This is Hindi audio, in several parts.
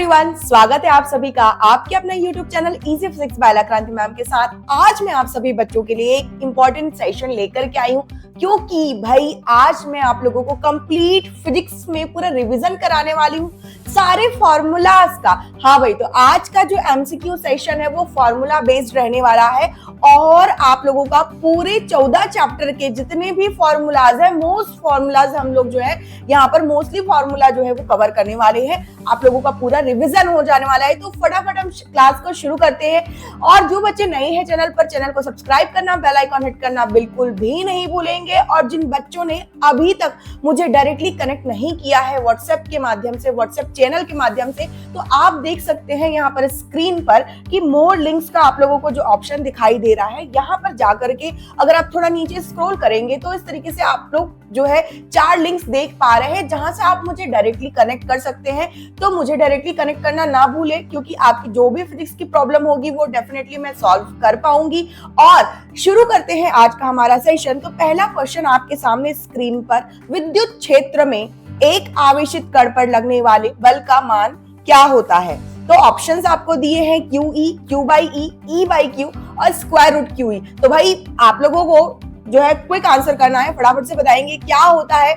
एवरीवन, स्वागत है आप सभी का आपके अपने YouTube channel easy physics bye क्रांति मैम के साथ। आज मैं आप सभी बच्चों के लिए एक इंपॉर्टेंट सेशन लेकर के आई हूँ, क्योंकि भाई आज मैं आप लोगों को कंप्लीट फिजिक्स में पूरा रिवीजन कराने वाली हूँ सारे फॉर्मूलाज का। हाँ भाई, तो आज का जो एमसीक्यू सेशन है वो फॉर्मूला बेस्ड रहने वाला है और आप लोगों का पूरे 14 चैप्टर के जितने भी फॉर्मूलाज है, मोस्ट फॉर्मूलाज हम लोग जो है यहाँ पर मोस्टली फॉर्मूला जो है वो कवर करने वाले हैं। आप लोगों का पूरा रिवीजन हो जाने वाला है, तो फटाफट हम क्लास को शुरू करते हैं। और जो बच्चे नए हैं चैनल पर, चैनल को सब्सक्राइब करना, बेल आइकॉन हिट करना बिल्कुल भी नहीं भूलेंगे। और जिन बच्चों ने अभी तक मुझे डायरेक्टली कनेक्ट नहीं किया है व्हाट्सएप के माध्यम से, व्हाट्सएप चैनल के माध्यम से, तो आप देख सकते हैं यहाँ पर स्क्रीन पर कि मोर लिंक्स का आप लोगों को जो ऑप्शन दिखाई दे रहा है, यहाँ पर जाकर के अगर आप थोड़ा नीचे स्क्रॉल करेंगे तो इस तरीके से आप लोग जो है 4 लिंक्स देख पा रहे हैं जहां से आप मुझे डायरेक्टली कनेक्ट कर सकते हैं। तो मुझे डायरेक्टली कनेक्ट करना ना भूले, क्योंकि आपकी जो भी फिजिक्स की प्रॉब्लम होगी वो डेफिनेटली मैं सॉल्व कर पाऊंगी। और शुरू करते हैं आज का हमारा सेशन। तो पहला क्वेश्चन आपके सामने स्क्रीन पर, विद्युत क्षेत्र में एक आवेशित कण पर लगने वाले बल का मान क्या होता है? तो ऑप्शंस आपको दिए हैं QE, Q/E, E/Q और स्क्वायर रूट QE। तो भाई आप लोगों को जो है क्विक आंसर करना है, फटाफट से बताएंगे क्या होता है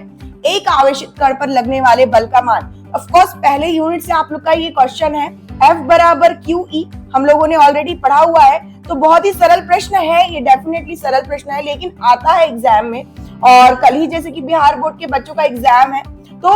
एक आवेशित कण पर लगने वाले बल का मान। ऑफ कोर्स पहले यूनिट से आप लोग का ये क्वेश्चन है, F बराबर QE हम लोगों ने ऑलरेडी पढ़ा हुआ है। तो बहुत ही सरल प्रश्न है ये, डेफिनेटली सरल प्रश्न है, लेकिन आता है एग्जाम में। और कल ही जैसे कि बिहार बोर्ड के बच्चों का एग्जाम है, तो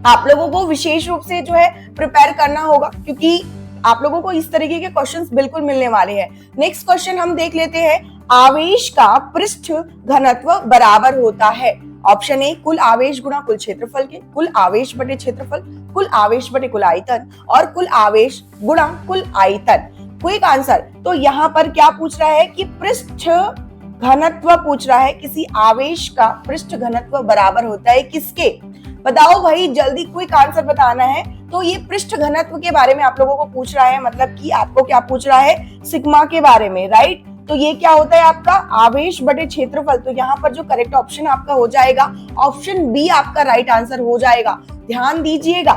आप लोगों को विशेष रूप से जो है प्रिपेयर करना होगा, क्योंकि आप लोगों को इस तरीके के क्वेश्चंस बिल्कुल मिलने वाले हैं। नेक्स्ट क्वेश्चन हम देख लेते हैं, आवेश का पृष्ठ घनत्व बराबर होता है। ऑप्शन ए, कुल आवेश गुणा कुल क्षेत्रफल के, कुल आवेश बटे क्षेत्रफल, कुल आवेश बटे कुल आयतन और कुल आवेश गुणा कुल आयतन। क्विक आंसर, तो यहाँ पर क्या पूछ रहा है कि पृष्ठ घनत्व पूछ रहा है, किसी आवेश का पृष्ठ घनत्व बराबर होता है किसके? बताओ भाई, जल्दी क्विक आंसर बताना है। तो ये पृष्ठ घनत्व के बारे में आप लोगों को पूछ रहा है, मतलब कि आपको क्या पूछ रहा है? सिग्मा के बारे में, राइट? तो ये क्या होता है आपका? आवेश बटे क्षेत्रफल। तो यहाँ पर जो करेक्ट ऑप्शन आपका हो जाएगा, ऑप्शन बी आपका राइट आंसर हो जाएगा। ध्यान दीजिएगा,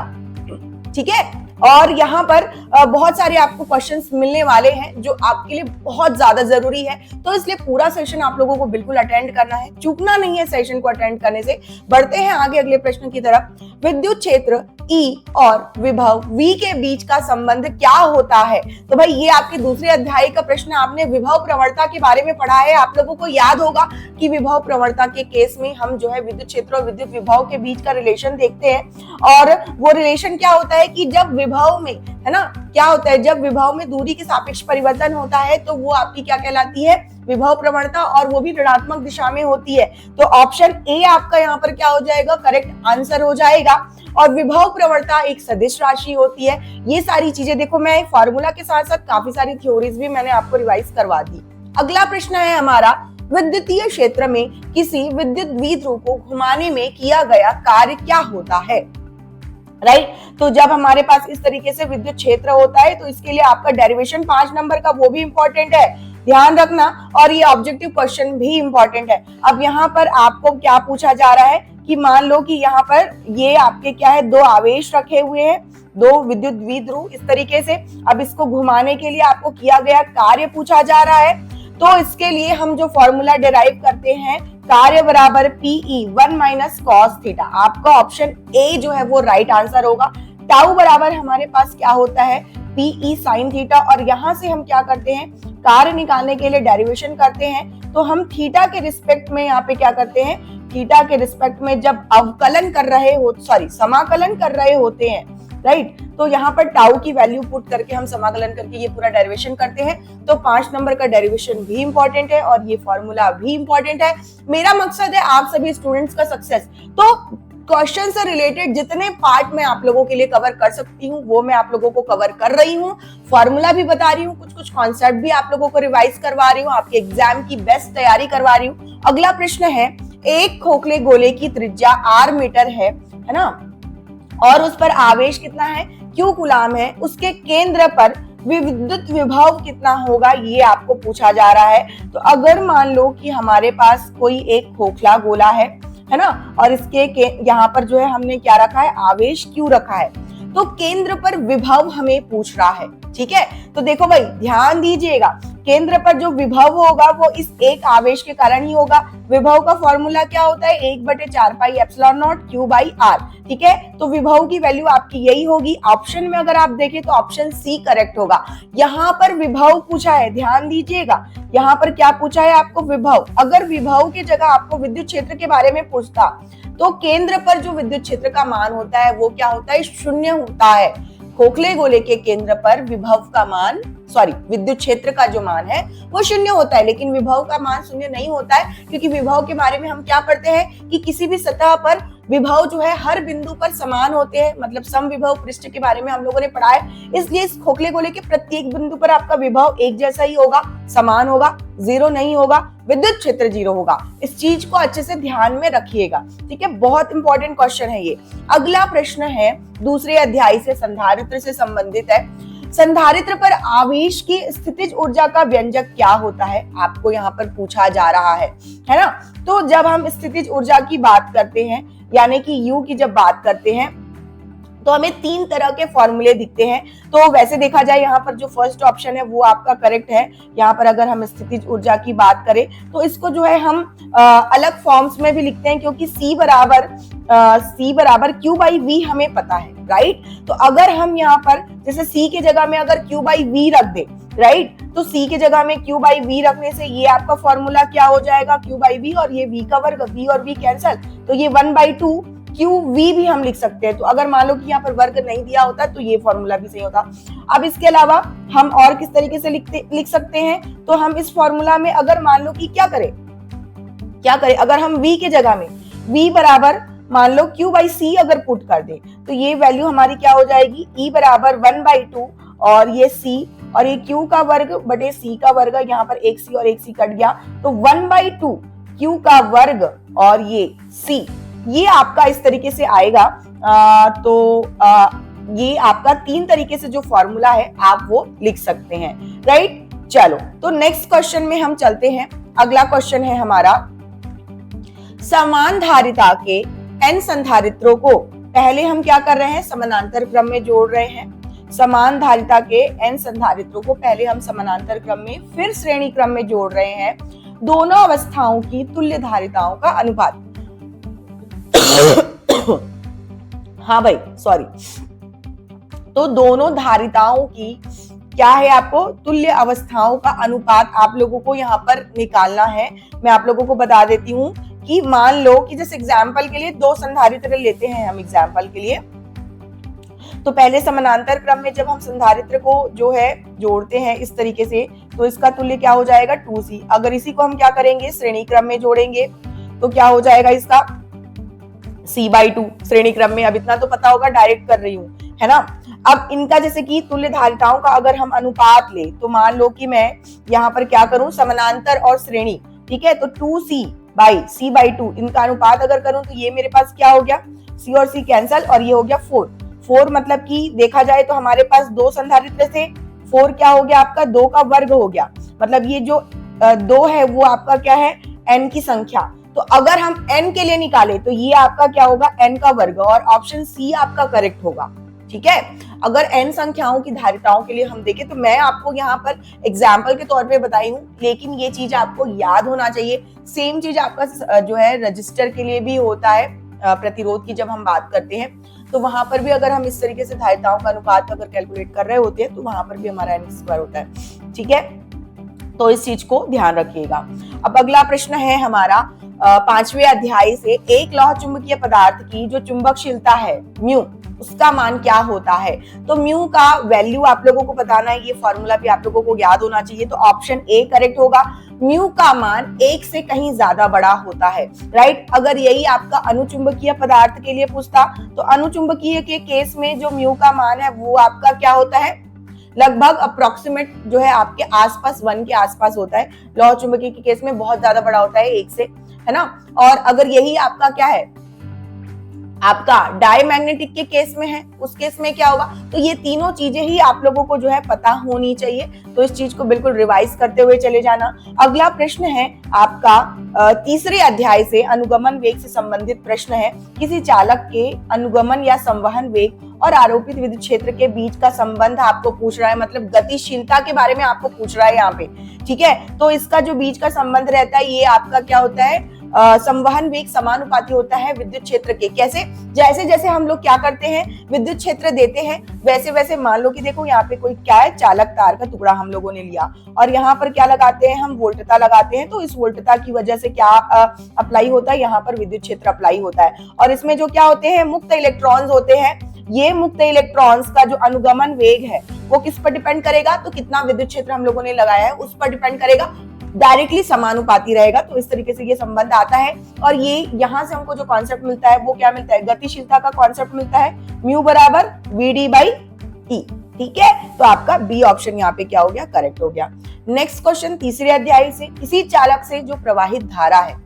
ठीक है। और यहाँ पर बहुत सारे आपको क्वेश्चंस मिलने वाले हैं जो आपके लिए बहुत ज्यादा जरूरी है, तो इसलिए पूरा सेशन आप लोगों को बिल्कुल अटेंड करना है, चूकना नहीं है सेशन को अटेंड करने से। बढ़ते हैं आगे अगले प्रश्न की तरफ। विद्युत क्षेत्र E और विभव V के बीच का संबंध क्या होता है? तो भाई ये आपके दूसरे अध्याय का प्रश्न, आपने विभव प्रवणता के बारे में पढ़ा है। आप लोगों को याद होगा कि विभव प्रवणता के केस में हम जो है विद्युत क्षेत्र और विद्युत विभव के बीच का रिलेशन देखते हैं। और वो रिलेशन क्या होता है कि जब विभव में, है ना, क्या होता है, जब विभव में दूरी के सापेक्ष परिवर्तन होता है तो वो आपकी क्या कहलाती है? विभव प्रवणता, और वो भी ऋणात्मक दिशा में होती है। तो ऑप्शन ए आपका यहाँ पर क्या हो जाएगा? करेक्ट आंसर हो जाएगा। और विभव प्रवणता एक सदिश राशि होती है। ये सारी चीजें देखो, मैं फॉर्मूला के साथ साथ काफी सारी थ्योरीज भी मैंने आपको रिवाइज करवा दी। अगला प्रश्न है हमारा, विद्युतीय क्षेत्र में किसी विद्युत द्विध्रुव को घुमाने में किया गया कार्य क्या होता है? राइट, तो जब हमारे पास इस तरीके से विद्युत क्षेत्र होता है तो इसके लिए आपका डेरिवेशन 5 नंबर का वो भी इंपॉर्टेंट है, ध्यान रखना। और ये ऑब्जेक्टिव क्वेश्चन भी इंपॉर्टेंट है। अब यहाँ पर आपको क्या पूछा जा रहा है कि मान लो कि यहाँ पर ये आपके क्या है, 2 आवेश रखे हुए हैं, 2 विद्युत द्विध्रुव इस तरीके से। अब इसको घुमाने के लिए आपको किया गया कार्य पूछा जा रहा है। तो इसके लिए हम जो फॉर्मूला डिराइव करते हैं, कार्य बराबर PE 1 - cos थीटा। आपका ऑप्शन ए जो है वो राइट आंसर होगा। टाउ बराबर हमारे पास क्या होता है? PE sin theta. और यहाँ से हम क्या करते हैं? कार्य निकालने के लिए डेरिवेशन करते हैं। तो हम थीटा के रिस्पेक्ट में यहाँ पे क्या करते हैं? थीटा के रिस्पेक्ट में जब अवकलन कर रहे हो, सॉरी समाकलन कर रहे होते हैं, राइट, तो यहाँ पर टाउ की वैल्यू पुट करके हम समाकलन करके ये पूरा डेरिवेशन करते हैं। तो 5 नंबर का डेरिवेशन भी इंपॉर्टेंट है और ये फॉर्मूला भी इंपॉर्टेंट है। मेरा मकसद है आप सभी स्टूडेंट्स का सक्सेस। तो क्वेश्चन से रिलेटेड जितने पार्ट मैं आप लोगों के लिए कवर कर सकती हूँ वो मैं आप लोगों को कवर कर रही हूँ। फॉर्मूला भी बता रही हूँ, कुछ कॉन्सेप्ट भी आप लोगों को रिवाइज करवा रही हूँ, आपके एग्जाम की बेस्ट तैयारी करवा रही हूँ। अगला प्रश्न है, एक खोखले गोले की त्रिज्या r मीटर है ना, और उस पर आवेश कितना है? Q कूलाम है। उसके केंद्र पर विद्युत विभव कितना होगा? ये आपको पूछा जा रहा है। तो अगर मान लो कि हमारे पास कोई एक खोखला गोला है ना, और इसके यहाँ पर जो है हमने क्या रखा है? आवेश Q रखा है। तो केंद्र पर विभव हमें पूछ रहा है। ठीक है, तो देखो भाई ध्यान दीजिएगा, केंद्र पर जो विभव होगा वो इस एक आवेश के कारण ही होगा। विभव का फॉर्मूला क्या होता है, 1/4 pi epsilon not Q by R। ठीक है, तो विभव की वैल्यू आपकी यही होगी। ऑप्शन में अगर आप देखें तो ऑप्शन सी करेक्ट होगा। यहाँ पर विभव पूछा है, ध्यान दीजिएगा, यहाँ पर क्या पूछा है आपको, विभव। अगर विभव की जगह आपको विद्युत क्षेत्र के बारे में पूछता तो केंद्र पर जो विद्युत क्षेत्र का मान होता है वो क्या होता है, शून्य होता है। खोखले गोले के केंद्र पर विभव का मान, विद्युत क्षेत्र का जो मान है वो शून्य होता है, लेकिन विभव का मान शून्य नहीं होता है, क्योंकि विभव के बारे में हम क्या पढ़ते हैं कि किसी भी सतह पर विभव जो है हर बिंदु पर समान होते हैं, मतलब समविभव पृष्ठ के बारे में हम लोगों ने पढ़ा है। इसलिए इस खोखले गोले के प्रत्येक बिंदु पर आपका विभव एक जैसा ही होगा, समान होगा, जीरो नहीं होगा, विद्युत क्षेत्र जीरो होगा। इस चीज को अच्छे से ध्यान में रखिएगा। ठीक है, बहुत इंपॉर्टेंट क्वेश्चन है ये। अगला प्रश्न है दूसरे अध्याय से, संधारित्र से संबंधित है। संधारित्र पर आवेश की स्थितिज ऊर्जा का व्यंजक क्या होता है, आपको यहाँ पर पूछा जा रहा है ना। तो जब हम स्थितिज ऊर्जा की बात करते हैं, यानी कि U की जब बात करते हैं, तो हमें 3 तरह के फॉर्मूले दिखते हैं। तो वैसे देखा जाए यहाँ पर जो फर्स्ट ऑप्शन है वो आपका करेक्ट है। यहाँ पर अगर हम स्थितिज ऊर्जा की बात करें तो इसको जो है हम अलग फॉर्म्स में भी लिखते हैं, क्योंकि C बराबर Q बाई V हमें पता है, राइट। तो अगर हम यहाँ पर जैसे C की जगह में अगर Q बाई V रख दे, राइट, तो C की जगह में Q बाई V रखने से ये आपका फॉर्मूला क्या हो जाएगा, Q बाई V, और ये V का वर्ग, V और V कैंसल, तो ये 1/2 QV भी हम लिख सकते हैं। तो अगर मान लो कि यहाँ पर वर्ग नहीं दिया होता तो ये फॉर्मूला भी सही होता। अब इसके अलावा हम और किस तरीके से लिख सकते हैं, तो हम इस फॉर्मूला में अगर मान लो कि क्या करें, अगर हम V की जगह में V बराबर मान लो Q बाई C अगर पुट कर दे, तो ये वैल्यू हमारी क्या हो जाएगी, E बराबर 1/2 और ये C और ये Q का वर्ग बटे C का वर्ग, यहाँ पर एक C और एक C कट गया, तो 1/2 Q का वर्ग और ये C, ये आपका इस तरीके से आएगा। ये आपका 3 तरीके से जो फॉर्मूला है आप वो लिख सकते हैं, राइट। चलो, तो नेक्स्ट क्वेश्चन में हम चलते हैं। अगला क्वेश्चन है हमारा, समान धारिता के n संधारित्रों को पहले हम क्या कर रहे हैं, समानांतर क्रम में जोड़ रहे हैं। समान धारिता के n संधारित्रों को पहले हम समानांतर क्रम में फिर श्रेणी क्रम में जोड़ रहे हैं। दोनों अवस्थाओं की तुल्य धारिताओं का अनुपात हाँ भाई सॉरी, तो दोनों धारिताओं की क्या है, आपको तुल्य अवस्थाओं का अनुपात आप लोगों को यहाँ पर निकालना है। मैं आप लोगों को बता देती हूँ कि मान लो कि जैसे एग्जाम्पल के लिए 2 संधारित्र लेते हैं हम एग्जाम्पल के लिए, तो पहले समानांतर क्रम में जब हम संधारित्र को जो है जोड़ते हैं इस तरीके से, तो इसका तुल्य क्या हो जाएगा 2C। अगर इसी को हम क्या करेंगे, श्रेणी क्रम में जोड़ेंगे, तो क्या हो जाएगा इसका C/2 श्रेणी क्रम में। अब इतना तो पता होगा, डायरेक्ट कर रही हूँ, है ना। अब इनका जैसे कि तुल्य धारिताओं का अगर हम अनुपात ले, तो मान लो कि मैं यहाँ पर क्या करूं, समानांतर और श्रेणी, ठीक है, तो 2C/C/2 इनका अनुपात अगर करूं तो ये मेरे पास क्या हो गया, C और C कैंसल, और ये हो गया 4 मतलब कि देखा जाए तो हमारे पास 2 संधारित्र थे, 4 क्या हो गया आपका 2 का वर्ग हो गया, मतलब ये जो 2 है वो आपका क्या है, n की संख्या। तो अगर हम n के लिए निकाले तो ये आपका क्या होगा, n का वर्ग, और ऑप्शन सी आपका करेक्ट होगा। ठीक है, अगर n संख्याओं की धारिताओं के लिए हम देखें, तो मैं आपको यहाँ पर एग्जाम्पल के तौर पे बताई हूँ, लेकिन ये चीज आपको याद होना चाहिए। सेम चीज आपका जो है रजिस्टर के लिए भी होता है, प्रतिरोध की जब हम बात करते हैं तो वहां पर भी अगर हम इस तरीके से धारिताओं का अनुपात अगर कैलकुलेट कर रहे होते हैं तो वहां पर भी हमारा n² होता है। ठीक है, तो इस चीज को ध्यान रखिएगा। अब अगला प्रश्न है हमारा 5वें अध्याय से, एक लौह चुंबकीय पदार्थ की जो चुंबकशीलता है म्यू, उसका मान क्या होता है। तो म्यू का वैल्यू आप लोगों को बताना है, ये फॉर्मूला भी आप लोगों को याद होना चाहिए। तो ऑप्शन ए करेक्ट होगा, म्यू का मान 1 से कहीं ज्यादा बड़ा होता है, राइट। अगर यही आपका अनुचुंबकीय पदार्थ के लिए पूछता, तो अनुचुंबकीय के केस में जो म्यू का मान है वो आपका क्या होता है, लगभग अप्रोक्सीमेट जो है आपके आसपास 1 के आसपास होता है। लौह चुंबकीय के केस में बहुत ज्यादा बड़ा होता है 1 से, है ना। और अगर यही आपका क्या है आपका डायमैग्नेटिक के केस में है, उस केस में क्या होगा। तो ये तीनों चीजें ही आप लोगों को जो है पता होनी चाहिए, तो इस चीज को बिल्कुल रिवाइज करते हुए चले जाना। अगला प्रश्न है आपका तीसरे अध्याय से अनुगमन वेग से संबंधित प्रश्न है। किसी चालक के अनुगमन या संवहन वेग और आरोपित विद्युत क्षेत्र के बीच का संबंध आपको पूछ रहा है, मतलब गतिशीलता के बारे में आपको पूछ रहा है यहाँ पे, ठीक है। तो इसका जो बीच का संबंध रहता है ये आपका क्या होता है, संवहन वेग समानुपाती होता है विद्युत क्षेत्र के। कैसे, जैसे जैसे हम लोग क्या करते हैं, विद्युत क्षेत्र देते हैं, वैसे वैसे मान लो कि देखो यहाँ पे कोई क्या है, चालक तार का टुकड़ा हम लोगों ने लिया और यहाँ पर क्या लगाते हैं, हम वोल्टता लगाते हैं। तो इस वोल्टता की वजह से क्या अप्लाई होता है, यहाँ पर विद्युत क्षेत्र अप्लाई होता है। और इसमें जो क्या होते हैं, मुक्त इलेक्ट्रॉन्स होते हैं। ये मुक्त इलेक्ट्रॉन्स का जो अनुगमन वेग है वो किस पर डिपेंड करेगा, तो कितना विद्युत क्षेत्र हम लोगों ने लगाया है उस पर डिपेंड करेगा, डायरेक्टली समानुपाती रहेगा। तो इस तरीके से ये संबंध आता है। और ये यहाँ से हमको जो कॉन्सेप्ट मिलता है वो क्या मिलता है, गतिशीलता का कॉन्सेप्ट मिलता है, म्यू बराबर वीडी बाई ई, ठीक है। तो आपका बी ऑप्शन यहाँ पे क्या हो गया, करेक्ट हो गया। नेक्स्ट क्वेश्चन तीसरे अध्याय से, किसी चालक से जो प्रवाहित धारा है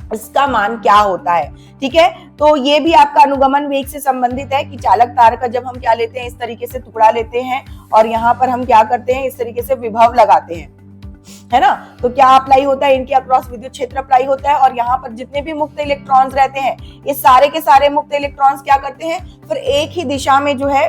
इसका मान क्या होता है, ठीक है। तो ये भी आपका अनुगमन वेग से संबंधित है कि चालक तार का जब हम क्या लेते हैं, इस तरीके से टुकड़ा लेते हैं और यहाँ पर हम क्या करते हैं, इस तरीके से विभव लगाते हैं, है ना। तो क्या अप्लाई होता है, इनके अक्रॉस विद्युत क्षेत्र अप्लाई होता है और यहाँ पर जितने भी मुक्त इलेक्ट्रॉन्स रहते हैं ये सारे के सारे मुक्त इलेक्ट्रॉन्स क्या करते हैं, फिर एक ही दिशा में जो है,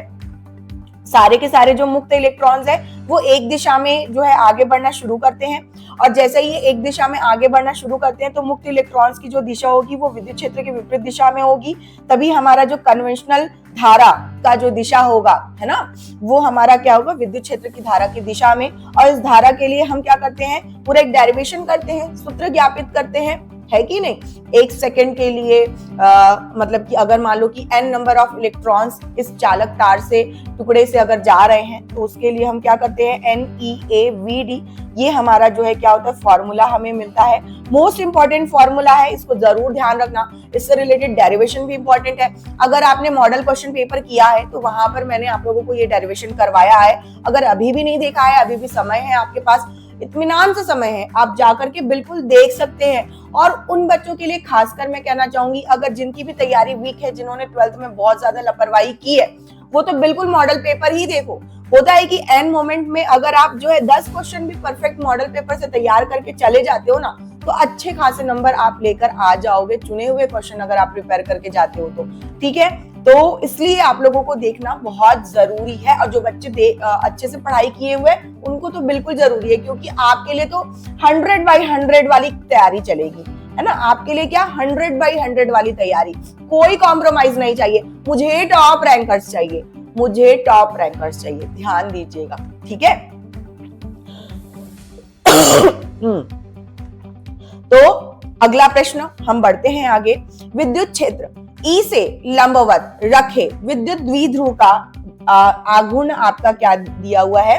सारे के सारे जो मुक्त इलेक्ट्रॉन्स है वो एक दिशा में जो है आगे बढ़ना शुरू करते हैं। और जैसे ही एक दिशा में आगे बढ़ना शुरू करते हैं तो मुक्त इलेक्ट्रॉन्स की जो दिशा होगी वो विद्युत क्षेत्र के विपरीत दिशा में होगी, तभी हमारा जो कन्वेंशनल धारा का जो दिशा होगा, है ना, वो हमारा क्या होगा, विद्युत क्षेत्र की धारा की दिशा में। और इस धारा के लिए हम क्या करते हैं, पूरा एक डेरिवेशन करते हैं, सूत्र ज्ञापित करते हैं, है कि नहीं। एक सेकंड के लिए मतलब कि अगर मान लो कि n नंबर ऑफ इलेक्ट्रॉन्स इस चालक तार से टुकड़े से अगर जा रहे हैं तो उसके लिए हम क्या करते हैं, NeAVD, ये हमारा जो है क्या होता है, फॉर्मूला हमें मिलता है। मोस्ट इंपॉर्टेंट फॉर्मूला है, इसको जरूर ध्यान रखना, इससे रिलेटेड डेरिवेशन भी इंपॉर्टेंट है। अगर आपने मॉडल क्वेश्चन पेपर किया है तो वहां पर मैंने आप लोगों को ये डेरिवेशन करवाया है। अगर अभी भी नहीं देखा है, अभी भी समय है आपके पास, इत्मीनान से समय है, आप जाकर के बिल्कुल देख सकते हैं। और उन बच्चों के लिए खासकर मैं कहना चाहूंगी, अगर जिनकी भी तैयारी वीक है, जिन्होंने 12th में बहुत ज्यादा लापरवाही की है, वो तो बिल्कुल मॉडल पेपर ही देखो। होता है कि एंड मोमेंट में अगर आप जो है 10 क्वेश्चन भी परफेक्ट मॉडल पेपर से तैयार करके चले जाते हो ना, तो अच्छे खासे नंबर आप लेकर आ जाओगे, चुने हुए क्वेश्चन अगर आप प्रिपेयर करके जाते हो तो, ठीक है। तो इसलिए आप लोगों को देखना बहुत जरूरी है। और जो बच्चे अच्छे से पढ़ाई किए हुए उनको तो बिल्कुल जरूरी है, क्योंकि आपके लिए तो 100/100 वाली तैयारी चलेगी, है ना। आपके लिए क्या, 100/100 वाली तैयारी, कोई कॉम्प्रोमाइज नहीं चाहिए। मुझे टॉप रैंकर्स चाहिए, मुझे टॉप रैंकर्स चाहिए, ध्यान दीजिएगा, ठीक है। तो अगला प्रश्न हम बढ़ते हैं आगे। विद्युत क्षेत्र ई से लंबवत रखे विद्युत द्विध्रुव का आघूर्ण आपका क्या दिया हुआ है,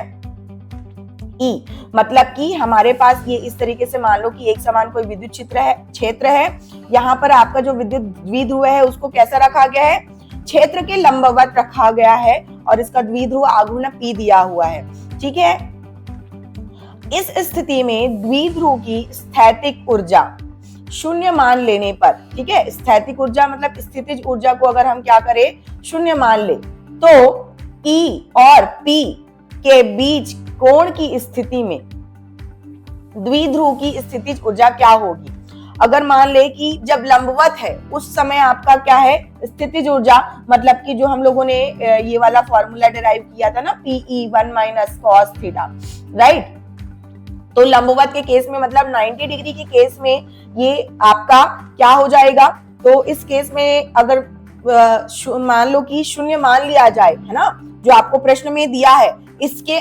ई। मतलब कि हमारे पास ये इस तरीके से मान लो कि एक समान कोई विद्युत क्षेत्र है, यहाँ पर आपका जो विद्युत द्विध्रुव है उसको कैसा रखा गया है, क्षेत्र के लंबवत रखा गया है और इसका द्विध्रुव आघूर्ण पी दिया हुआ है, ठीक है। इस स्थिति में द्विध्रुव की स्थैतिक ऊर्जा शून्य मान लेने पर, ठीक है, स्थैतिक ऊर्जा मतलब स्थितिज ऊर्जा को अगर हम क्या करें, शून्य मान ले, तो E और P के बीच कोण की स्थिति में द्विध्रुव की स्थितिज ऊर्जा क्या होगी। अगर मान ले कि जब लंबवत है उस समय आपका क्या है, स्थितिज ऊर्जा, मतलब कि जो हम लोगों ने ये वाला फॉर्मूला डिराइव किया था ना, PE1 - cos थीटा, राइट। तो लंबवत के केस में मतलब 90 डिग्री के केस में ये आपका क्या हो जाएगा, तो इस केस में अगर मान लो कि शून्य मान लिया जाए, है ना, जो आपको प्रश्न में दिया है, इसके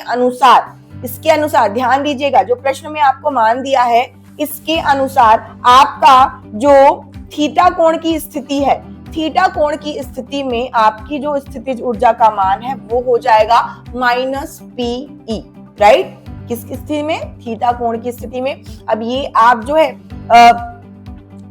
अनुसार ध्यान दीजिएगा, जो प्रश्न में आपको मान दिया है इसके अनुसार आपका जो थीटा कोण की स्थिति है, थीटा कोण की स्थिति में आपकी जो स्थितिज ऊर्जा का मान है वो हो जाएगा -PE, राइट। किस स्थिति में, थीटा कोण की स्थिति में। अब ये आप जो है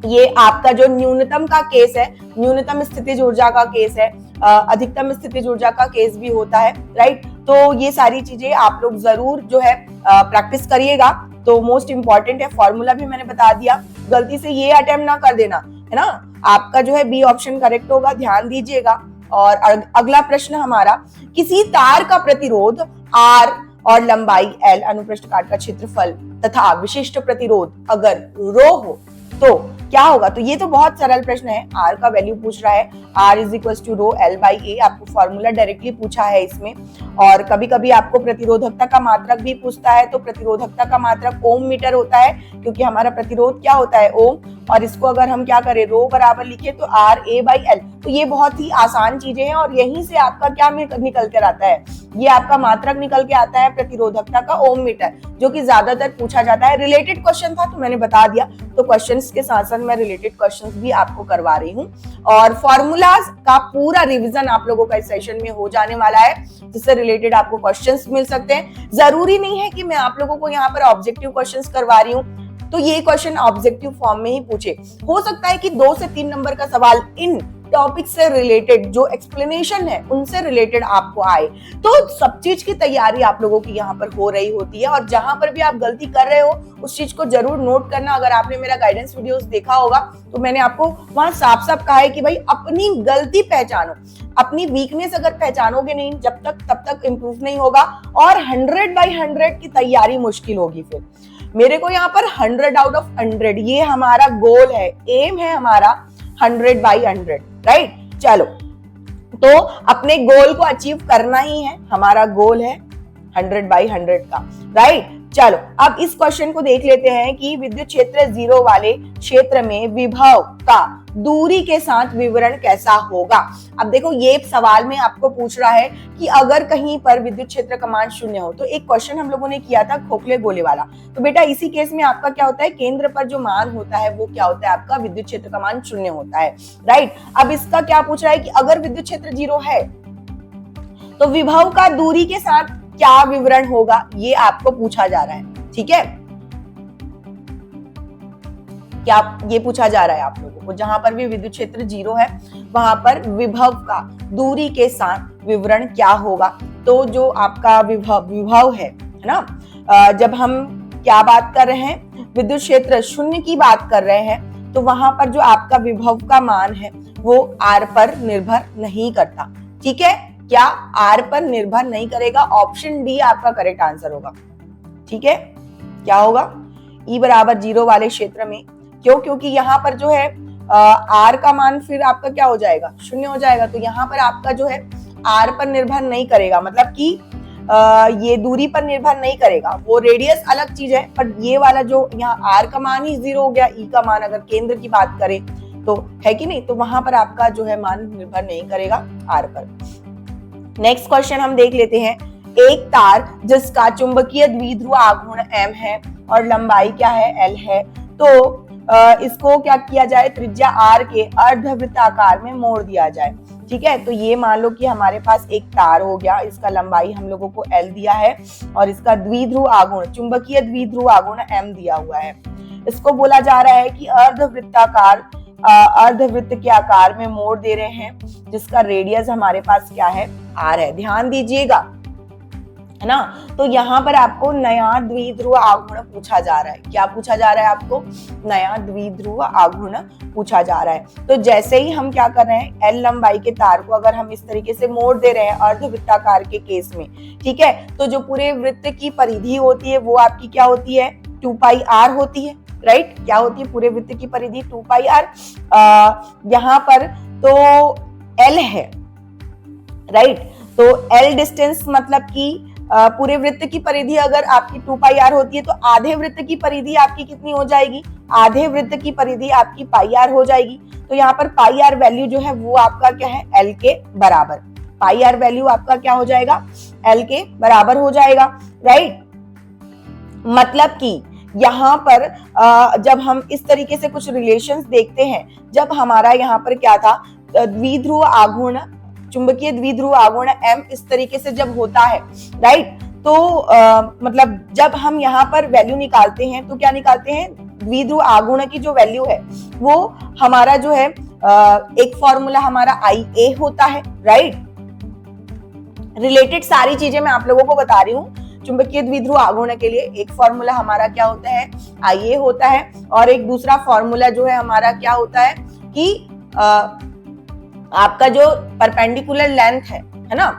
ये आपका जो न्यूनतम का केस है, न्यूनतम स्थितिज ऊर्जा का केस है, अधिकतम स्थितिज ऊर्जा का केस भी होता है, राइट। तो ये सारी चीजें आप लोग जरूर जो है प्रैक्टिस करिएगा। तो मोस्ट इंपॉर्टेंट है, फॉर्मूला भी मैंने बता दिया, गलती से ये अटेम्प्ट ना कर देना, है ना। आपका जो है बी ऑप्शन करेक्ट होगा, ध्यान दीजिएगा। और अगला प्रश्न हमारा, किसी तार का प्रतिरोध R और लंबाई L, अनुप्रस्थ काट का क्षेत्रफल तथा विशिष्ट प्रतिरोध अगर रो हो तो क्या होगा? तो ये तो बहुत सरल प्रश्न है। R का वैल्यू पूछ रहा है, R is equal to rho L by A, आपको फॉर्मूला डायरेक्टली पूछा है इसमें। और कभी कभी आपको प्रतिरोधकता का मात्रक भी पूछता है, तो प्रतिरोधकता का मात्रक ओम मीटर होता है, क्योंकि हमारा प्रतिरोध क्या होता है? ओम। और इसको अगर हम क्या करें, रो बराबर लिखे तो आर ए बाई एल। तो ये बहुत ही आसान चीजें हैं और यहीं से आपका क्या निकल कर आता है, ये आपका मात्रक निकल के आता है प्रतिरोधकता का ओम मीटर, जो कि ज्यादातर पूछा जाता है। रिलेटेड क्वेश्चन था तो मैंने बता दिया, तो क्वेश्चंस के साथ साथ मैं रिलेटेड क्वेश्चंस भी आपको करवा रही हूँ। और फॉर्मूलाज का पूरा रिवीजन आप लोगों का इस सेशन में हो जाने वाला है, जिससे रिलेटेड आपको क्वेश्चंस मिल सकते हैं। जरूरी नहीं है कि मैं आप लोगों को यहाँ पर ऑब्जेक्टिव क्वेश्चंस करवा रही हूँ तो ये क्वेश्चन ऑब्जेक्टिव फॉर्म में ही पूछे। हो सकता है कि 2 से 3 नंबर का सवाल इन टॉपिक से रिलेटेड, जो एक्सप्लेनेशन है उनसे रिलेटेड आपको आए। तो सब चीज की तैयारी आप लोगों की यहाँ पर हो रही होती है, और जहां पर भी आप गलती कर रहे हो उस चीज को जरूर नोट करना। अगर आपने मेरा गाइडेंस वीडियोस देखा होगा तो मैंने आपको वहां साफ साफ कहा है कि भाई अपनी गलती पहचानो, अपनी वीकनेस अगर पहचानोगे नहीं तब तक इंप्रूव नहीं होगा, और 100/100 की तैयारी मुश्किल होगी। फिर मेरे को यहाँ पर 100 आउट ऑफ 100 ये हमारा गोल है, एम है हमारा 100/100, राइट। चलो, तो अपने गोल को अचीव करना ही है, हमारा गोल है 100/100 का, राइट। चलो, अब इस क्वेश्चन को देख लेते हैं कि विद्युत क्षेत्र 0 वाले क्षेत्र में विभव का दूरी के साथ विवरण कैसा होगा। अब देखो, ये सवाल में आपको पूछ रहा है कि अगर कहीं पर विद्युत क्षेत्र का मान 0 हो, तो एक क्वेश्चन हम लोगों ने किया था खोखले गोले वाला, तो बेटा इसी केस में आपका क्या होता है, केंद्र पर जो मान होता है वो क्या होता है, आपका विद्युत क्षेत्र का मान 0 होता है, राइट। अब इसका क्या पूछ रहा है कि अगर विद्युत क्षेत्र 0 है तो विभव का दूरी के साथ क्या विवरण होगा, ये आपको पूछा जा रहा है, ठीक है। क्या ये पूछा जा रहा है आप लोगों को, जहां पर भी विद्युत क्षेत्र 0 है वहां पर विभव का दूरी के साथ विवरण क्या होगा। तो जो आपका विभव है ना, जब हम क्या बात कर रहे हैं, विद्युत क्षेत्र 0 की बात कर रहे हैं, तो वहां पर जो आपका विभव का मान है वो R पर निर्भर नहीं करता, ठीक है। क्या R पर निर्भर नहीं करेगा, ऑप्शन डी आपका करेक्ट आंसर होगा, ठीक है। क्या होगा, E बराबर 0 वाले क्षेत्र में, क्यों, क्योंकि यहाँ पर जो है R का मान फिर आपका क्या हो जाएगा, 0 हो जाएगा। तो यहाँ पर आपका जो है R पर निर्भर नहीं करेगा, मतलब कि ये दूरी पर निर्भर नहीं करेगा, वो रेडियस अलग चीज है, पर ये वाला जो यहाँ R का मान ही 0 हो गया, E का मान अगर केंद्र की बात करें तो है कि नहीं, तो वहां पर आपका जो है मान निर्भर नहीं करेगा R पर। नेक्स्ट क्वेश्चन हम देख लेते हैं, एक तार जिसका चुंबकीय द्विध्रुव आघूर्ण M है और लंबाई क्या है, L है, तो इसको क्या किया जाए, त्रिज्या R के अर्धवृत्ताकार में मोड़ दिया जाए, ठीक है। तो ये मान लो कि हमारे पास एक तार हो गया, इसका लंबाई हम लोगों को L दिया है और इसका द्विध्रुव आघूर्ण, चुंबकीय द्विध्रुव आघूर्ण M दिया हुआ है। इसको बोला जा रहा है कि अर्धवृत्त के आकार में मोड़ दे रहे हैं, जिसका रेडियस हमारे पास क्या है, R है। ध्यान दीजिएगा, है ना। तो यहाँ पर आपको नया द्विध्रुव आघूर्ण पूछा जा रहा है। क्या पूछा जा रहा है आपको, नया द्विध्रुव आघूर्ण पूछा जा रहा है। तो जैसे ही हम क्या कर रहे हैं, L लंबाई के तार को अगर हम इस तरीके से मोड़ दे रहे हैं अर्धवृत्ताकार के केस में, ठीक है, तो जो पूरे वृत्त की परिधि होती है वो आपकी क्या होती है, 2πr होती है, राइट। क्या होती है, पूरे वृत्त की परिधि 2πr। यहाँ पर तो L है, राइट। तो L डिस्टेंस मतलब कि पूरे वृत्त की परिधि अगर आपकी 2πr होती है तो आधे वृत्त की परिधि आपकी कितनी हो जाएगी, आधे वृत्त की परिधि आपकी πr हो जाएगी। तो यहाँ पर πr वैल्यू जो है वो आपका क्या है, L के बराबर, πr वैल्यू आपका क्या हो जाएगा, L के बराबर हो जाएगा, राइट। मतलब कि यहाँ पर जब हम इस तरीके से कुछ रिलेशंस देखते हैं, जब हमारा यहाँ पर क्या था, द्विध्रुव आघूर्ण, चुंबकीय द्विध्रुव आघूर्ण M इस तरीके से जब होता है, राइट, तो मतलब जब हम यहाँ पर वैल्यू निकालते हैं तो क्या निकालते हैं, द्विध्रुव आघूर्ण की जो वैल्यू है वो हमारा जो है एक फॉर्मूला हमारा IA होता है, राइट। रिलेटेड सारी चीजें मैं आप लोगों को बता रही हूँ। चुंबकीय द्विध्रुव आघूर्ण के लिए एक फॉर्मूला हमारा क्या होता है, IA होता है, और एक दूसरा फॉर्मूला जो है हमारा क्या होता है कि आपका जो परपेंडिकुलर लेंथ है ना,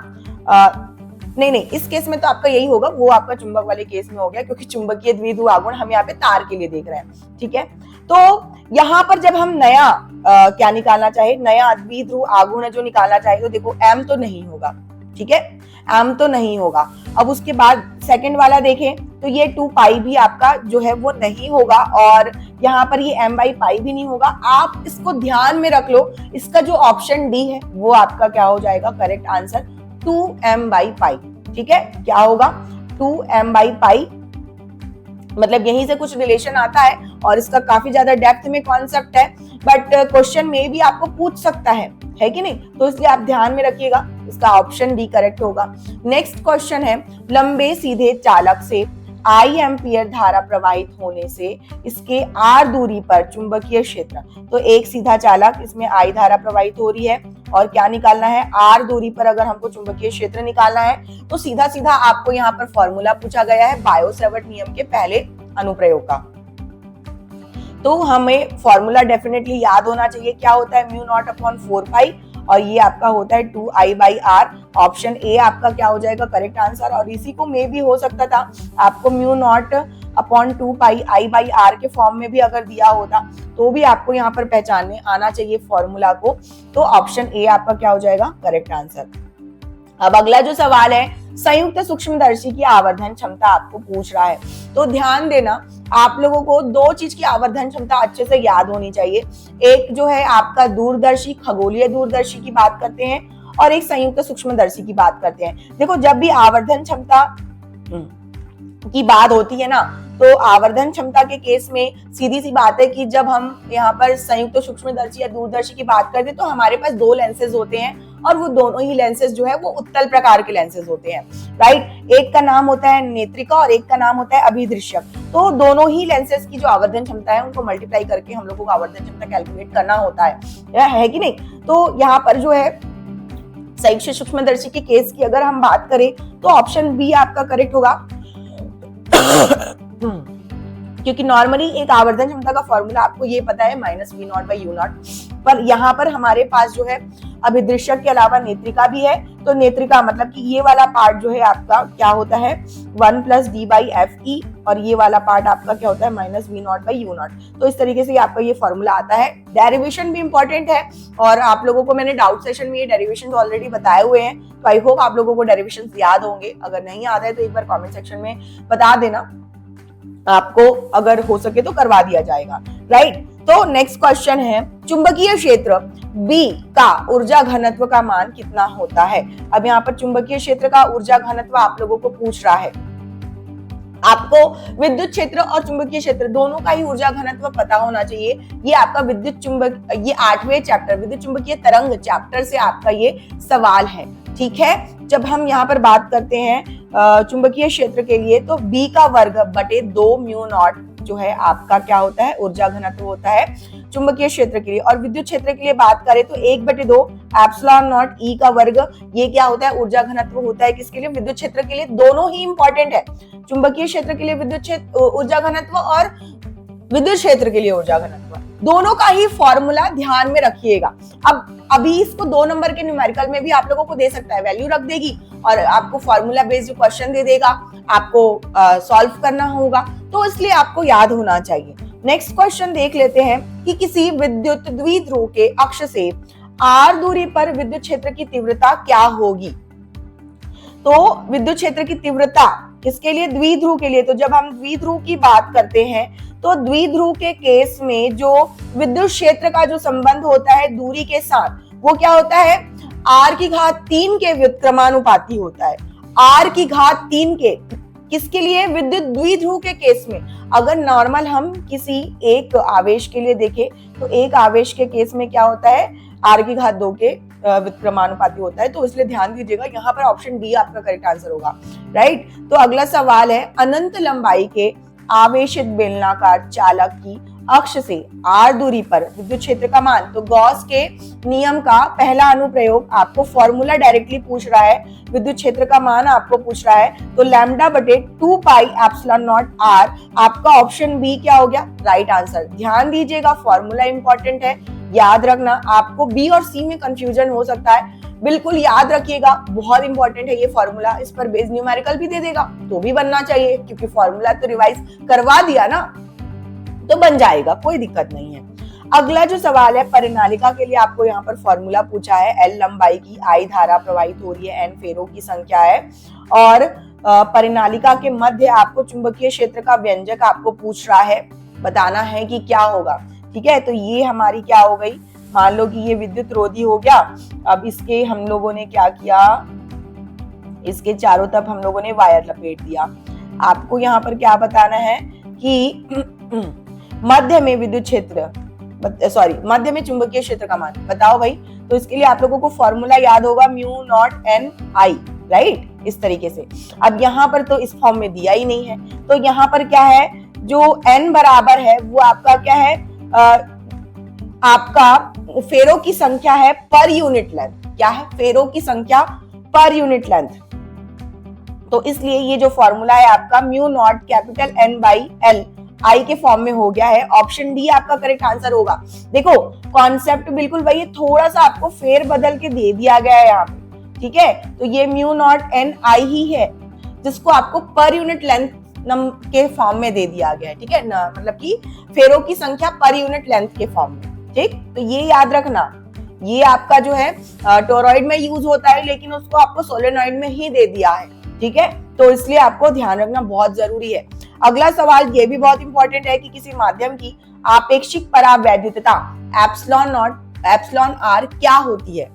नहीं नहीं, इस केस में तो आपका यही होगा, वो आपका चुंबक वाले केस में हो गया, क्योंकि चुंबकीय द्विध्रुव आघूर्ण हम यहाँ पे तार के लिए देख रहे हैं, ठीक है। तो यहाँ पर जब हम नया क्या निकालना चाहे, नया द्विध्रुव आघूर्ण जो निकालना चाहे, तो देखो m तो नहीं होगा, ठीक है, m तो नहीं होगा। अब उसके बाद सेकंड वाला देखें तो ये 2 पाई भी आपका जो है वो नहीं होगा, और यहाँ पर ये m बाई पाई भी नहीं होगा। आप इसको ध्यान में रख लो, इसका जो ऑप्शन डी है वो आपका क्या हो जाएगा, correct answer 2m by pi, ठीक है। क्या होगा, 2m बाई पाई, मतलब यहीं से कुछ रिलेशन आता है, और इसका काफी ज्यादा डेप्थ में कॉन्सेप्ट है, बट क्वेश्चन में भी आपको पूछ सकता है कि नहीं, तो इसलिए आप ध्यान में रखिएगा, इसका ऑप्शन डी करेक्ट होगा। नेक्स्ट क्वेश्चन है, लंबे सीधे चालक से I एम्पियर धारा प्रवाहित होने से इसके R दूरी पर चुंबकीय क्षेत्र, तो एक सीधा चालक, इसमें I धारा प्रवाहित हो रही है, और क्या निकालना है, R दूरी पर अगर हमको चुंबकीय क्षेत्र निकालना है, तो सीधा सीधा आपको यहाँ पर फॉर्मूला पूछा गया है बायो-सैवर्ट नियम के पहले अनुप्रयोग का। तो हमें फॉर्मूला डेफिनेटली याद होना चाहिए, क्या होता है, म्यू नॉट अपॉन 4 पाई, और ये आपका होता है 2I by R। Option A आपका क्या हो जाएगा, करेक्ट आंसर। और इसी को मे भी हो सकता था आपको mu naught upon 2 pi I by R के फॉर्म में भी अगर दिया होता, तो भी आपको यहाँ पर पहचानने आना चाहिए फॉर्मूला को, तो ऑप्शन ए आपका क्या हो जाएगा, करेक्ट आंसर। अब अगला जो सवाल है, संयुक्त सूक्ष्मदर्शी की आवर्धन क्षमता आपको पूछ रहा है, तो ध्यान देना, आप लोगों को 2 चीज की आवर्धन क्षमता अच्छे से याद होनी चाहिए। एक जो है आपका दूरदर्शी, खगोलीय दूरदर्शी की बात करते हैं, और एक संयुक्त सूक्ष्मदर्शी की बात करते हैं। देखो, जब भी आवर्धन क्षमता की बात होती है ना, तो आवर्धन क्षमता के केस में सीधी सी बात है कि जब हम यहाँ पर संयुक्त सूक्ष्मदर्शी या दूरदर्शी की बात करते हैं, तो हमारे पास 2 लेंसेज होते हैं, और वो दोनों ही लेंसेज जो है वो उत्तल प्रकार के लेंसेज होते हैं, राइट। एक का नाम होता है नेत्रिका और एक का नाम होता है अभिदृश्यक। तो दोनों ही लेंसेज की जो आवर्धन क्षमता है उनको मल्टीप्लाई करके हम लोगों को आवर्धन क्षमता कैलकुलेट करना होता है कि नहीं। तो यहाँ पर जो है संयुक्त सूक्ष्मदर्शी के केस की अगर हम बात करें, तो ऑप्शन बी आपका करेक्ट होगा, क्योंकि नॉर्मली एक आवर्धन क्षमता का फॉर्मूला आपको ये पता है -V0/U0, पर यहाँ पर हमारे पास जो है अभिदृश्यक के अलावा नेत्रिका भी है। तो नेत्रिका मतलब कि ये वाला पार्ट जो है आपका क्या होता है, 1 + D/FE, और ये वाला पार्ट आपका क्या होता है, -V0/U0। तो इस तरीके से आपका ये फॉर्मूला आता है। डेरिवेशन भी इंपॉर्टेंट है, और आप लोगों को मैंने डाउट सेशन में ये डेरिवेशन ऑलरेडी बताए हुए हैं, तो आई होप आप लोगों को डेरिवेशन याद होंगे। अगर नहीं याद है तो एक बार कॉमेंट सेक्शन में बता देना, आपको अगर हो सके तो करवा दिया जाएगा, राइट। तो नेक्स्ट क्वेश्चन है, चुंबकीय क्षेत्र B का ऊर्जा घनत्व का मान कितना होता है। अब यहाँ पर चुंबकीय क्षेत्र का ऊर्जा घनत्व आप लोगों को पूछ रहा है। आपको विद्युत क्षेत्र और चुंबकीय क्षेत्र दोनों का ही ऊर्जा घनत्व पता होना चाहिए। ये आपका विद्युत चुंबक, ये 8वें चैप्टर विद्युत चुंबकीय तरंग चैप्टर से आपका ये सवाल है, ठीक है। जब हम यहाँ पर बात करते हैं चुंबकीय क्षेत्र के लिए, तो B का वर्ग बटे 2 म्यू नॉट जो है आपका क्या होता है, ऊर्जा घनत्व होता है चुंबकीय क्षेत्र के लिए। और विद्युत क्षेत्र के लिए बात करें तो 1/2 एप्सिलॉन नॉट E का वर्ग, ये क्या होता है, ऊर्जा घनत्व होता है किसके लिए, विद्युत क्षेत्र के लिए। दोनों ही इंपॉर्टेंट है, चुंबकीय क्षेत्र के लिए विद्युत क्षेत्र ऊर्जा घनत्व और विद्युत क्षेत्र के लिए ऊर्जा घनत्व, दोनों का ही फॉर्मूला ध्यान में रखिएगा। अब अभी इसको 2 नंबर के न्यूमेरिकल में भी आप लोगों को दे सकता है, वैल्यू रख देगी और आपको फॉर्मूला बेस्ड क्वेश्चन दे देगा, आपको सॉल्व करना होगा, तो इसलिए आपको याद होना चाहिए। नेक्स्ट क्वेश्चन देख लेते हैं कि किसी विद्युत द्विध्रुव के अक्ष से r दूरी पर विद्युत क्षेत्र की तीव्रता क्या होगी। तो विद्युत क्षेत्र की तीव्रता किसके लिए, द्विध्रुव के लिए। तो जब हम द्विध्रुव की बात करते हैं, तो द्विध्रुव के केस में जो विद्युत क्षेत्र का जो संबंध होता है दूरी के साथ, वो क्या होता है, r⁻3 के व्युत्क्रमानुपाती होता है। r⁻3 के किसके लिए, विद्युत द्विध्रुव के केस में। अगर नॉर्मल हम किसी एक आवेश के लिए देखें, तो एक आवेश के केस में क्या होता है, r⁻2 के व्युत्क्रमानुपाती होता है। तो इसलिए ध्यान दीजिएगा, यहाँ पर ऑप्शन डी आपका करेक्ट आंसर होगा, राइट। तो अगला सवाल है, अनंत लंबाई के आवेशित बेलनाकार चालक की अक्ष से r दूरी पर विद्युत क्षेत्र का मान। तो गॉस के नियम का पहला अनुप्रयोग, आपको फॉर्मूला डायरेक्टली पूछ रहा है, विद्युत क्षेत्र का मान आपको पूछ रहा है, तो लैम्डा बटे 2 पाई एप्सिलॉन नॉट r, आपका ऑप्शन बी क्या हो गया, राइट आंसर। ध्यान दीजिएगा, फॉर्मूला इंपॉर्टेंट है, याद रखना। आपको बी और सी में कंफ्यूजन हो सकता है, बिल्कुल याद रखिएगा, बहुत इंपॉर्टेंट है ये फॉर्मूला। इस पर बेस न्यूमेरिकल भी दे देगा तो भी बनना चाहिए, क्योंकि फॉर्मूला तो रिवाइज करवा दिया ना, तो बन जाएगा, कोई दिक्कत नहीं है। अगला जो सवाल है, परिनालिका के लिए आपको यहाँ पर फॉर्मूला पूछा है, एल लंबाई की, आई धारा प्रवाहित हो रही है, एन फेरों की संख्या है, और परिनालिका के मध्य आपको चुंबकीय क्षेत्र का व्यंजक आपको पूछ रहा है, बताना है कि क्या होगा। ठीक है, तो ये हमारी क्या हो गई, मान लो कि ये विद्युत रोधी हो गया। अब इसके हम लोगों ने क्या किया, इसके चारों तरफ हम लोगों ने वायर लपेट दिया। आपको यहाँ पर क्या बताना है कि मध्य में विद्युत क्षेत्र, मध्य में चुंबकीय क्षेत्र का मान बताओ भाई। तो इसके लिए आप लोगों को फॉर्मूला याद होगा, mu not an I, right, इस तरीके से। अब यहाँ पर तो इस फॉर्म में दिया ही नहीं है, तो यहाँ पर क्या है, जो एन बराबर है वो आपका क्या है, आपका फेरों की संख्या है पर यूनिट लेंथ। क्या है, फेरों की संख्या पर यूनिट लेंथ। तो इसलिए ये जो फॉर्मूला है आपका mu naught capital N by L I के फॉर्म में हो गया है। ऑप्शन डी आपका करेक्ट आंसर होगा। देखो कॉन्सेप्ट बिल्कुल वही, थोड़ा सा आपको फेर बदल के दे दिया गया है यहाँ पे। ठीक है, तो ये म्यू नॉट एन आई ही है, जिसको आपको पर यूनिट लेंथ के फॉर्म में दे दिया गया है। ठीक है ना, मतलब कि फेरों की संख्या पर यूनिट लेंथ के फॉर्म में। ठीक, तो ये याद रखना, ये आपका जो है टोरॉइड में यूज होता है, लेकिन उसको आपको सोलेनॉइड में ही दे दिया है। ठीक है, तो इसलिए आपको ध्यान रखना बहुत जरूरी है। अगला सवाल ये भी बहुत इंपॉर्टेंट है कि किसी माध्यम की आपेक्षिक परावैद्युतता एप्सिलॉन आर क्या होती है।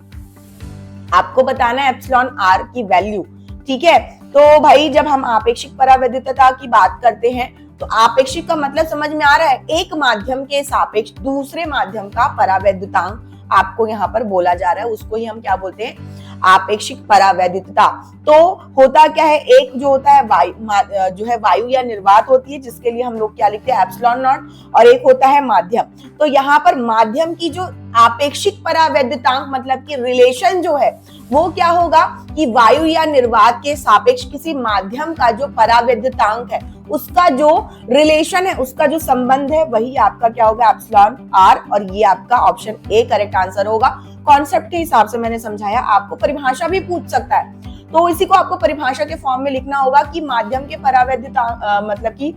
आपको बताना है एप्सिलॉन आर की वैल्यू। ठीक है, तो भाई जब हम आपेक्षिक परावैद्युतता की बात करते हैं, तो आपेक्षिक का मतलब समझ में आ रहा है, एक माध्यम के सापेक्ष दूसरे माध्यम का परावैद्युतांक आपको यहाँ पर बोला जा रहा है, उसको ही हम क्या बोलते हैं, आपेक्षिक परावैद्युतता। तो होता क्या है, एक जो होता है वायु या निर्वात होती है, जिसके लिए हम लोग क्या लिखते हैं, एप्सिलॉन नॉट, और एक होता है माध्यम। तो यहाँ पर माध्यम की जो आपेक्षिक परावैद्युतांक मतलब कि रिलेशन जो है वो क्या होगा कि वायु या निर्वात के सापेक्ष किसी माध्यम का जो परावैद्युतांक है, उसका जो रिलेशन है, उसका जो संबंध है, वही आपका क्या होगा, एप्सिलॉन आर। और ये आपका ऑप्शन ए करेक्ट आंसर होगा। कॉन्सेप्ट के हिसाब से मैंने समझाया, आपको परिभाषा भी पूछ सकता है, तो इसी को आपको परिभाषा के फॉर्म में लिखना होगा कि माध्यम के परावैद्युता मतलब कि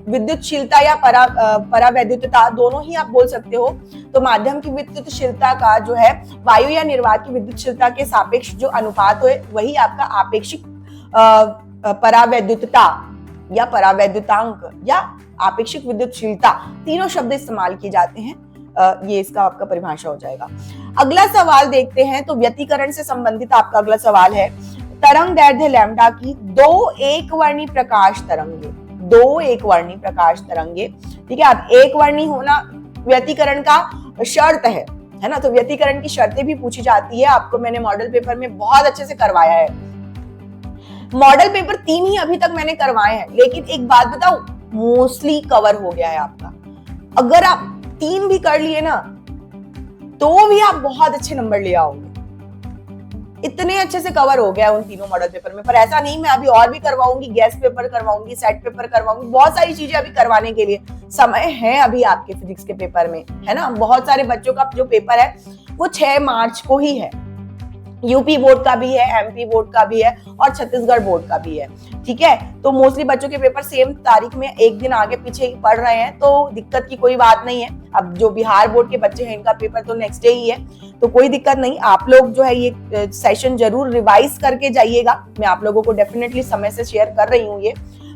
विद्युतशीलता या परावैद्युतता दोनों ही आप बोल सकते हो। तो माध्यम की विद्युतशीलता का जो है वायु या निर्वात की विद्युतशीलता के सापेक्ष जो अनुपात है, वही आपका आपेक्षिक परावैद्युतता या परावैद्युतांक या आपेक्षिक विद्युतशीलता, तीनों शब्द इस्तेमाल किए जाते हैं। ये इसका आपका परिभाषा हो जाएगा। अगला सवाल देखते हैं, तो व्यतिकरण से संबंधित आपका अगला सवाल है, तरंग दैर्ध्य लैम्डा की दो एकवर्णी प्रकाश तरंगे, ठीक है। अब एकवर्णी होना व्यतिकरण का शर्त है ना, तो व्यतिकरण की शर्तें भी पूछी जाती है। आपको मैंने मॉडल पेपर में बहुत अच्छे से करवाया है। मॉडल पेपर 3 ही अभी तक मैंने करवाए हैं, लेकिन एक बात बताऊं, मोस्टली कवर हो गया है आपका। अगर आप 3 भी कर लिए ना, तो भी आप बहुत अच्छे नंबर ले आओगे। इतने अच्छे से कवर हो गया उन तीनों मॉडल पेपर में। पर ऐसा नहीं, मैं अभी और भी करवाऊंगी, गैस पेपर करवाऊंगी, सेट पेपर करवाऊंगी, बहुत सारी चीजें अभी करवाने के लिए समय है अभी आपके फिजिक्स के पेपर में, है ना। बहुत सारे बच्चों का जो पेपर है वो 6 मार्च को ही है। यूपी बोर्ड का भी है, एमपी बोर्ड का भी है और छत्तीसगढ़ बोर्ड का भी है। ठीक है, तो मोस्टली बच्चों के पेपर सेम तारीख में एक दिन आगे पीछे पढ़ रहे हैं, तो दिक्कत की कोई बात नहीं है। अब जो बिहार बोर्ड के बच्चे हैं, इनका पेपर तो नेक्स्ट डे ही है, तो कोई दिक्कत नहीं। आप लोग जो है ये सेशन जरूर रिवाइज करके जाइएगा। मैं आप लोगों को डेफिनेटली समय से शेयर कर रही हूँ ये।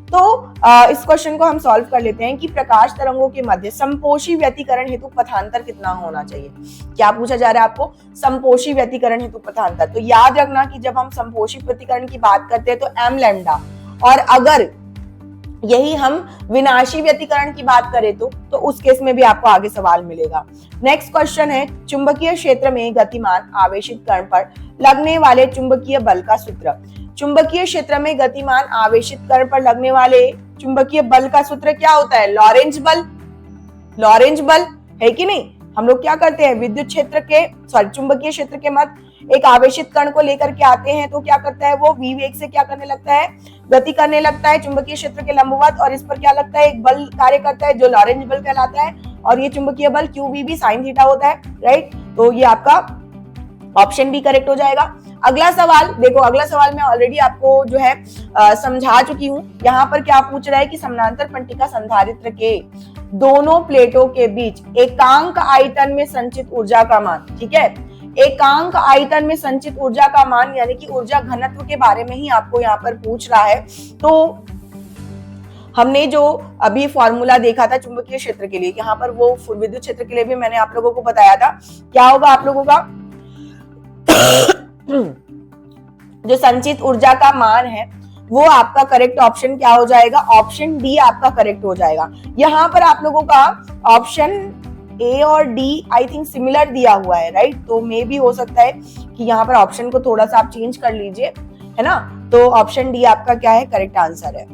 तो इस क्वेश्चन को हम सॉल्व कर लेते हैं कि प्रकाश तरंगों के मध्य समपोषी व्यतिकरण हेतु पथांतर कितना होना चाहिए। क्या पूछा जा रहा है आपको, समपोषी व्यतिकरण हेतु पथांतर। तो याद रखना कि जब हम समपोषी व्यतिकरण की बात करते हैं तो m लैम्डा, और अगर यही हम विनाशी व्यतिकरण की बात करें तो उस केस में भी आपको आगे सवाल मिलेगा। नेक्स्ट क्वेश्चन है, चुंबकीय क्षेत्र में गतिमान आवेशित कण पर लगने वाले चुंबकीय बल का सूत्र। चुंबकीय क्षेत्र में गतिमान आवेशित कण पर लगने वाले चुंबकीय बल का सूत्र क्या होता है, लॉरेंज बल। लॉरेंज बल, है कि नहीं। हम लोग क्या करते हैं, विद्युत क्षेत्र के चुंबकीय क्षेत्र के मध्य एक आवेशित कण को लेकर के आते हैं, तो क्या करता है वो v वेग से क्या करने लगता है, गति करने लगता है चुंबकीय क्षेत्र के लंबवत, और इस पर क्या लगता है, एक बल कार्य करता है जो लॉरेंज बल कहलाता है, और ये चुंबकीय बल QV भी sin थीटा होता है, राइट। तो ये आपका ऑप्शन बी करेक्ट हो जाएगा। अगला सवाल देखो, अगला सवाल मैं ऑलरेडी आपको जो है समझा चुकी हूँ। यहाँ पर क्या पूछ रहा है कि समानांतर पट्टिका संधारित्र के दोनों प्लेटों के बीच एकांक आयतन में संचित ऊर्जा का मान, ठीक है, एकांक आयतन में संचित ऊर्जा का मान, यानी कि ऊर्जा घनत्व के बारे में ही आपको यहाँ पर पूछ रहा है। तो हमने जो अभी फॉर्मूला देखा था चुंबकीय क्षेत्र के लिए, यहाँ पर वो विद्युत क्षेत्र के लिए भी मैंने आप लोगों को बताया था। क्या होगा आप लोगों का जो संचित ऊर्जा का मान है वो आपका करेक्ट ऑप्शन क्या हो जाएगा, ऑप्शन डी आपका करेक्ट हो जाएगा। यहाँ पर आप लोगों का ऑप्शन ए और डी आई थिंक सिमिलर दिया हुआ है, राइट। तो मे भी हो सकता है कि यहाँ पर ऑप्शन को थोड़ा सा आप चेंज कर लीजिए, है ना। तो ऑप्शन डी आपका क्या है, करेक्ट आंसर है।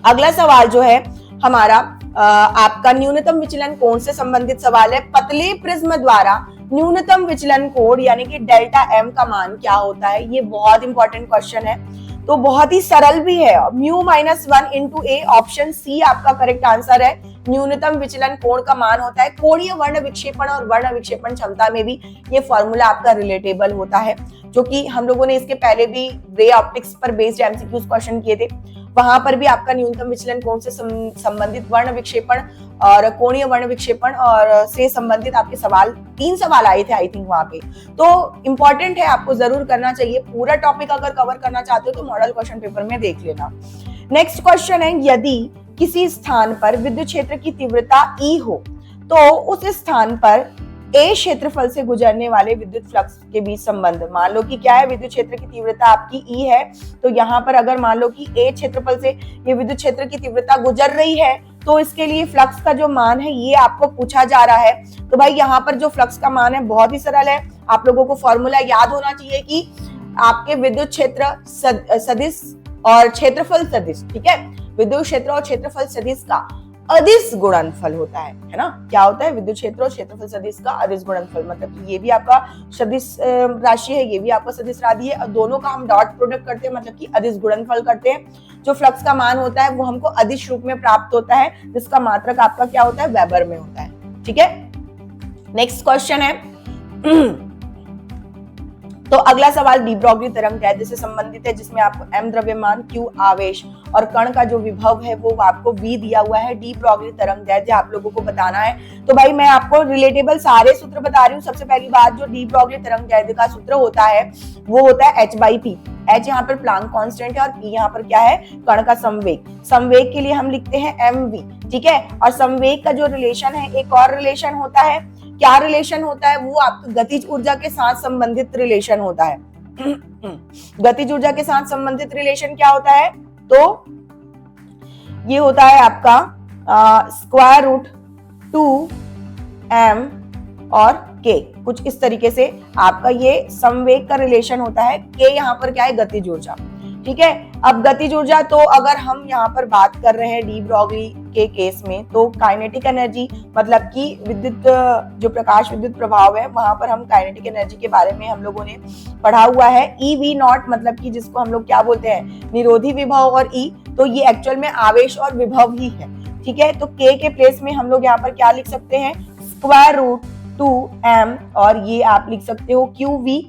अगला सवाल जो है हमारा आपका न्यूनतम विचलन कोण से संबंधित सवाल है। पतले प्रिज्म द्वारा न्यूनतम विचलन कोण यानी कि डेल्टा एम का मान क्या होता है, ये बहुत इंपॉर्टेंट क्वेश्चन है। तो बहुत ही सरल भी है, μ-1 इंटू ए, ऑप्शन सी आपका करेक्ट आंसर है। न्यूनतम विचलन कोण का मान होता है। कोणीय वर्ण विक्षेपण और वर्ण विक्षेपण क्षमता में भी ये फॉर्मूला आपका रिलेटेबल होता है, जो कि हम लोगों ने इसके पहले भी रे ऑप्टिक्स पर बेस्ड एमसीक्यूज क्वेश्चन किए थे। वहां पर भी आपका न्यूनतम विचलन कोण से संबंधित वर्ण विक्षेपण और कोणीय वर्ण विक्षेपण और से संबंधित आपके सवाल 3 सवाल आए थे आई थिंक वहां पे। तो इंपॉर्टेंट है, आपको जरूर करना चाहिए। पूरा टॉपिक अगर कवर करना चाहते हो तो मॉडल क्वेश्चन पेपर में देख लेना। नेक्स्ट क्वेश्चन है, यदि किसी स्थान पर विद्युत क्षेत्र की तीव्रता E हो तो उस स्थान पर ए क्षेत्रफल से गुजरने वाले विद्युत फ्लक्स के बीच संबंध। मान लो कि क्या है, विद्युत क्षेत्र की तीव्रता आपकी ई है, तो यहाँ पर अगर मान लो कि ए क्षेत्रफल से ये विद्युत क्षेत्र की तीव्रता गुजर रही है, तो इसके लिए फ्लक्स का जो मान है ये आपको पूछा जा रहा है। तो भाई यहाँ पर जो फ्लक्स का मान है बहुत ही सरल है। आप लोगों को फॉर्मूला याद होना चाहिए कि आपके विद्युत क्षेत्र सदिश और क्षेत्रफल सदिश, ठीक है, विद्युत क्षेत्र और क्षेत्रफल सदिश का अदिश गुणनफल होता है ना। क्या होता है, विद्युत क्षेत्र और क्षेत्रफल सदिश का अदिश गुणनफल, मतलब कि ये भी आपका सदिश राशि है, ये भी आपका सदिश राशि है, और दोनों का हम डॉट प्रोडक्ट करते हैं, मतलब कि अदिश गुणनफल करते हैं। जो फ्लक्स का मान होता है वो हमको अदिश रूप में प्राप्त होता है, जिसका मात्रक आपका क्या होता है, वेबर में होता है, ठीक है। नेक्स्ट क्वेश्चन है तो अगला सवाल डी ब्रॉगली तरंग दैर्ध्य से संबंधित है, जिसमें आपको m द्रव्यमान, q आवेश और कण का जो विभव है वो आपको v दिया हुआ है। डी ब्रॉगली तरंग दैर्ध्य आप लोगों को बताना है। तो भाई मैं आपको रिलेटेबल सारे सूत्र बता रही हूँ। सबसे पहली बात, जो डी ब्रॉगली तरंग दैर्ध्य का सूत्र होता है वो होता है h/p। h यहाँ पर प्लांक कांस्टेंट है और p यहाँ पर क्या है, कण का संवेग। संवेग के लिए हम लिखते हैं mv, ठीक है। और संवेग का जो रिलेशन है, एक और रिलेशन होता है, क्या रिलेशन होता है, वो आपका गतिज ऊर्जा के साथ संबंधित रिलेशन होता है। गतिज ऊर्जा के साथ संबंधित रिलेशन क्या होता है, तो ये होता है आपका √2m और k, कुछ इस तरीके से आपका ये संवेग का रिलेशन होता है। k यहाँ पर क्या है, गतिज ऊर्जा, ठीक है। अब गतिज ऊर्जा, तो अगर हम यहाँ पर बात कर रहे हैं डी ब्रॉगली के केस में, तो काइनेटिक एनर्जी मतलब कि विद्युत जो प्रकाश विद्युत प्रभाव है, वहां पर हम काइनेटिक एनर्जी के बारे में हम लोगों ने पढ़ा हुआ है। EV0 मतलब कि जिसको हम लोग क्या बोलते हैं, निरोधी विभव, और E तो ये एक्चुअल में आवेश और विभव ही है, ठीक है। तो K के प्लेस में हम लोग यहाँ पर क्या लिख सकते हैं, √2m, और ये आप लिख सकते हो QV,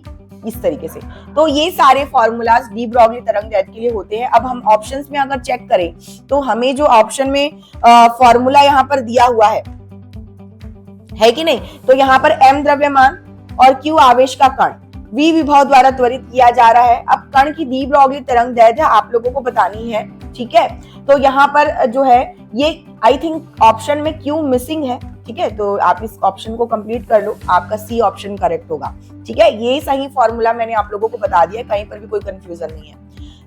इस तरीके से। तो ये सारे फॉर्मूलाज डी ब्रॉगली तरंग दैर्ध्य के लिए होते हैं। अब हम ऑप्शंस में अगर चेक करें तो हमें जो ऑप्शन में फॉर्मूला यहाँ पर दिया हुआ है कि नहीं, तो यहाँ पर m द्रव्यमान और q आवेश का कण v विभव द्वारा त्वरित किया जा रहा है। अब कण की डी ब्रॉगली तरंग दैर्ध्य आप लोगों को बतानी है, ठीक है। तो यहाँ पर जो है ये आई थिंक ऑप्शन में q मिसिंग है, ठीक है। तो आप इस ऑप्शन को कंप्लीट कर लो, आपका सी ऑप्शन करेक्ट होगा, ठीक है। ये सही फॉर्मूला मैंने आप लोगों को बता दिया, कहीं पर भी कोई कंफ्यूजन नहीं है।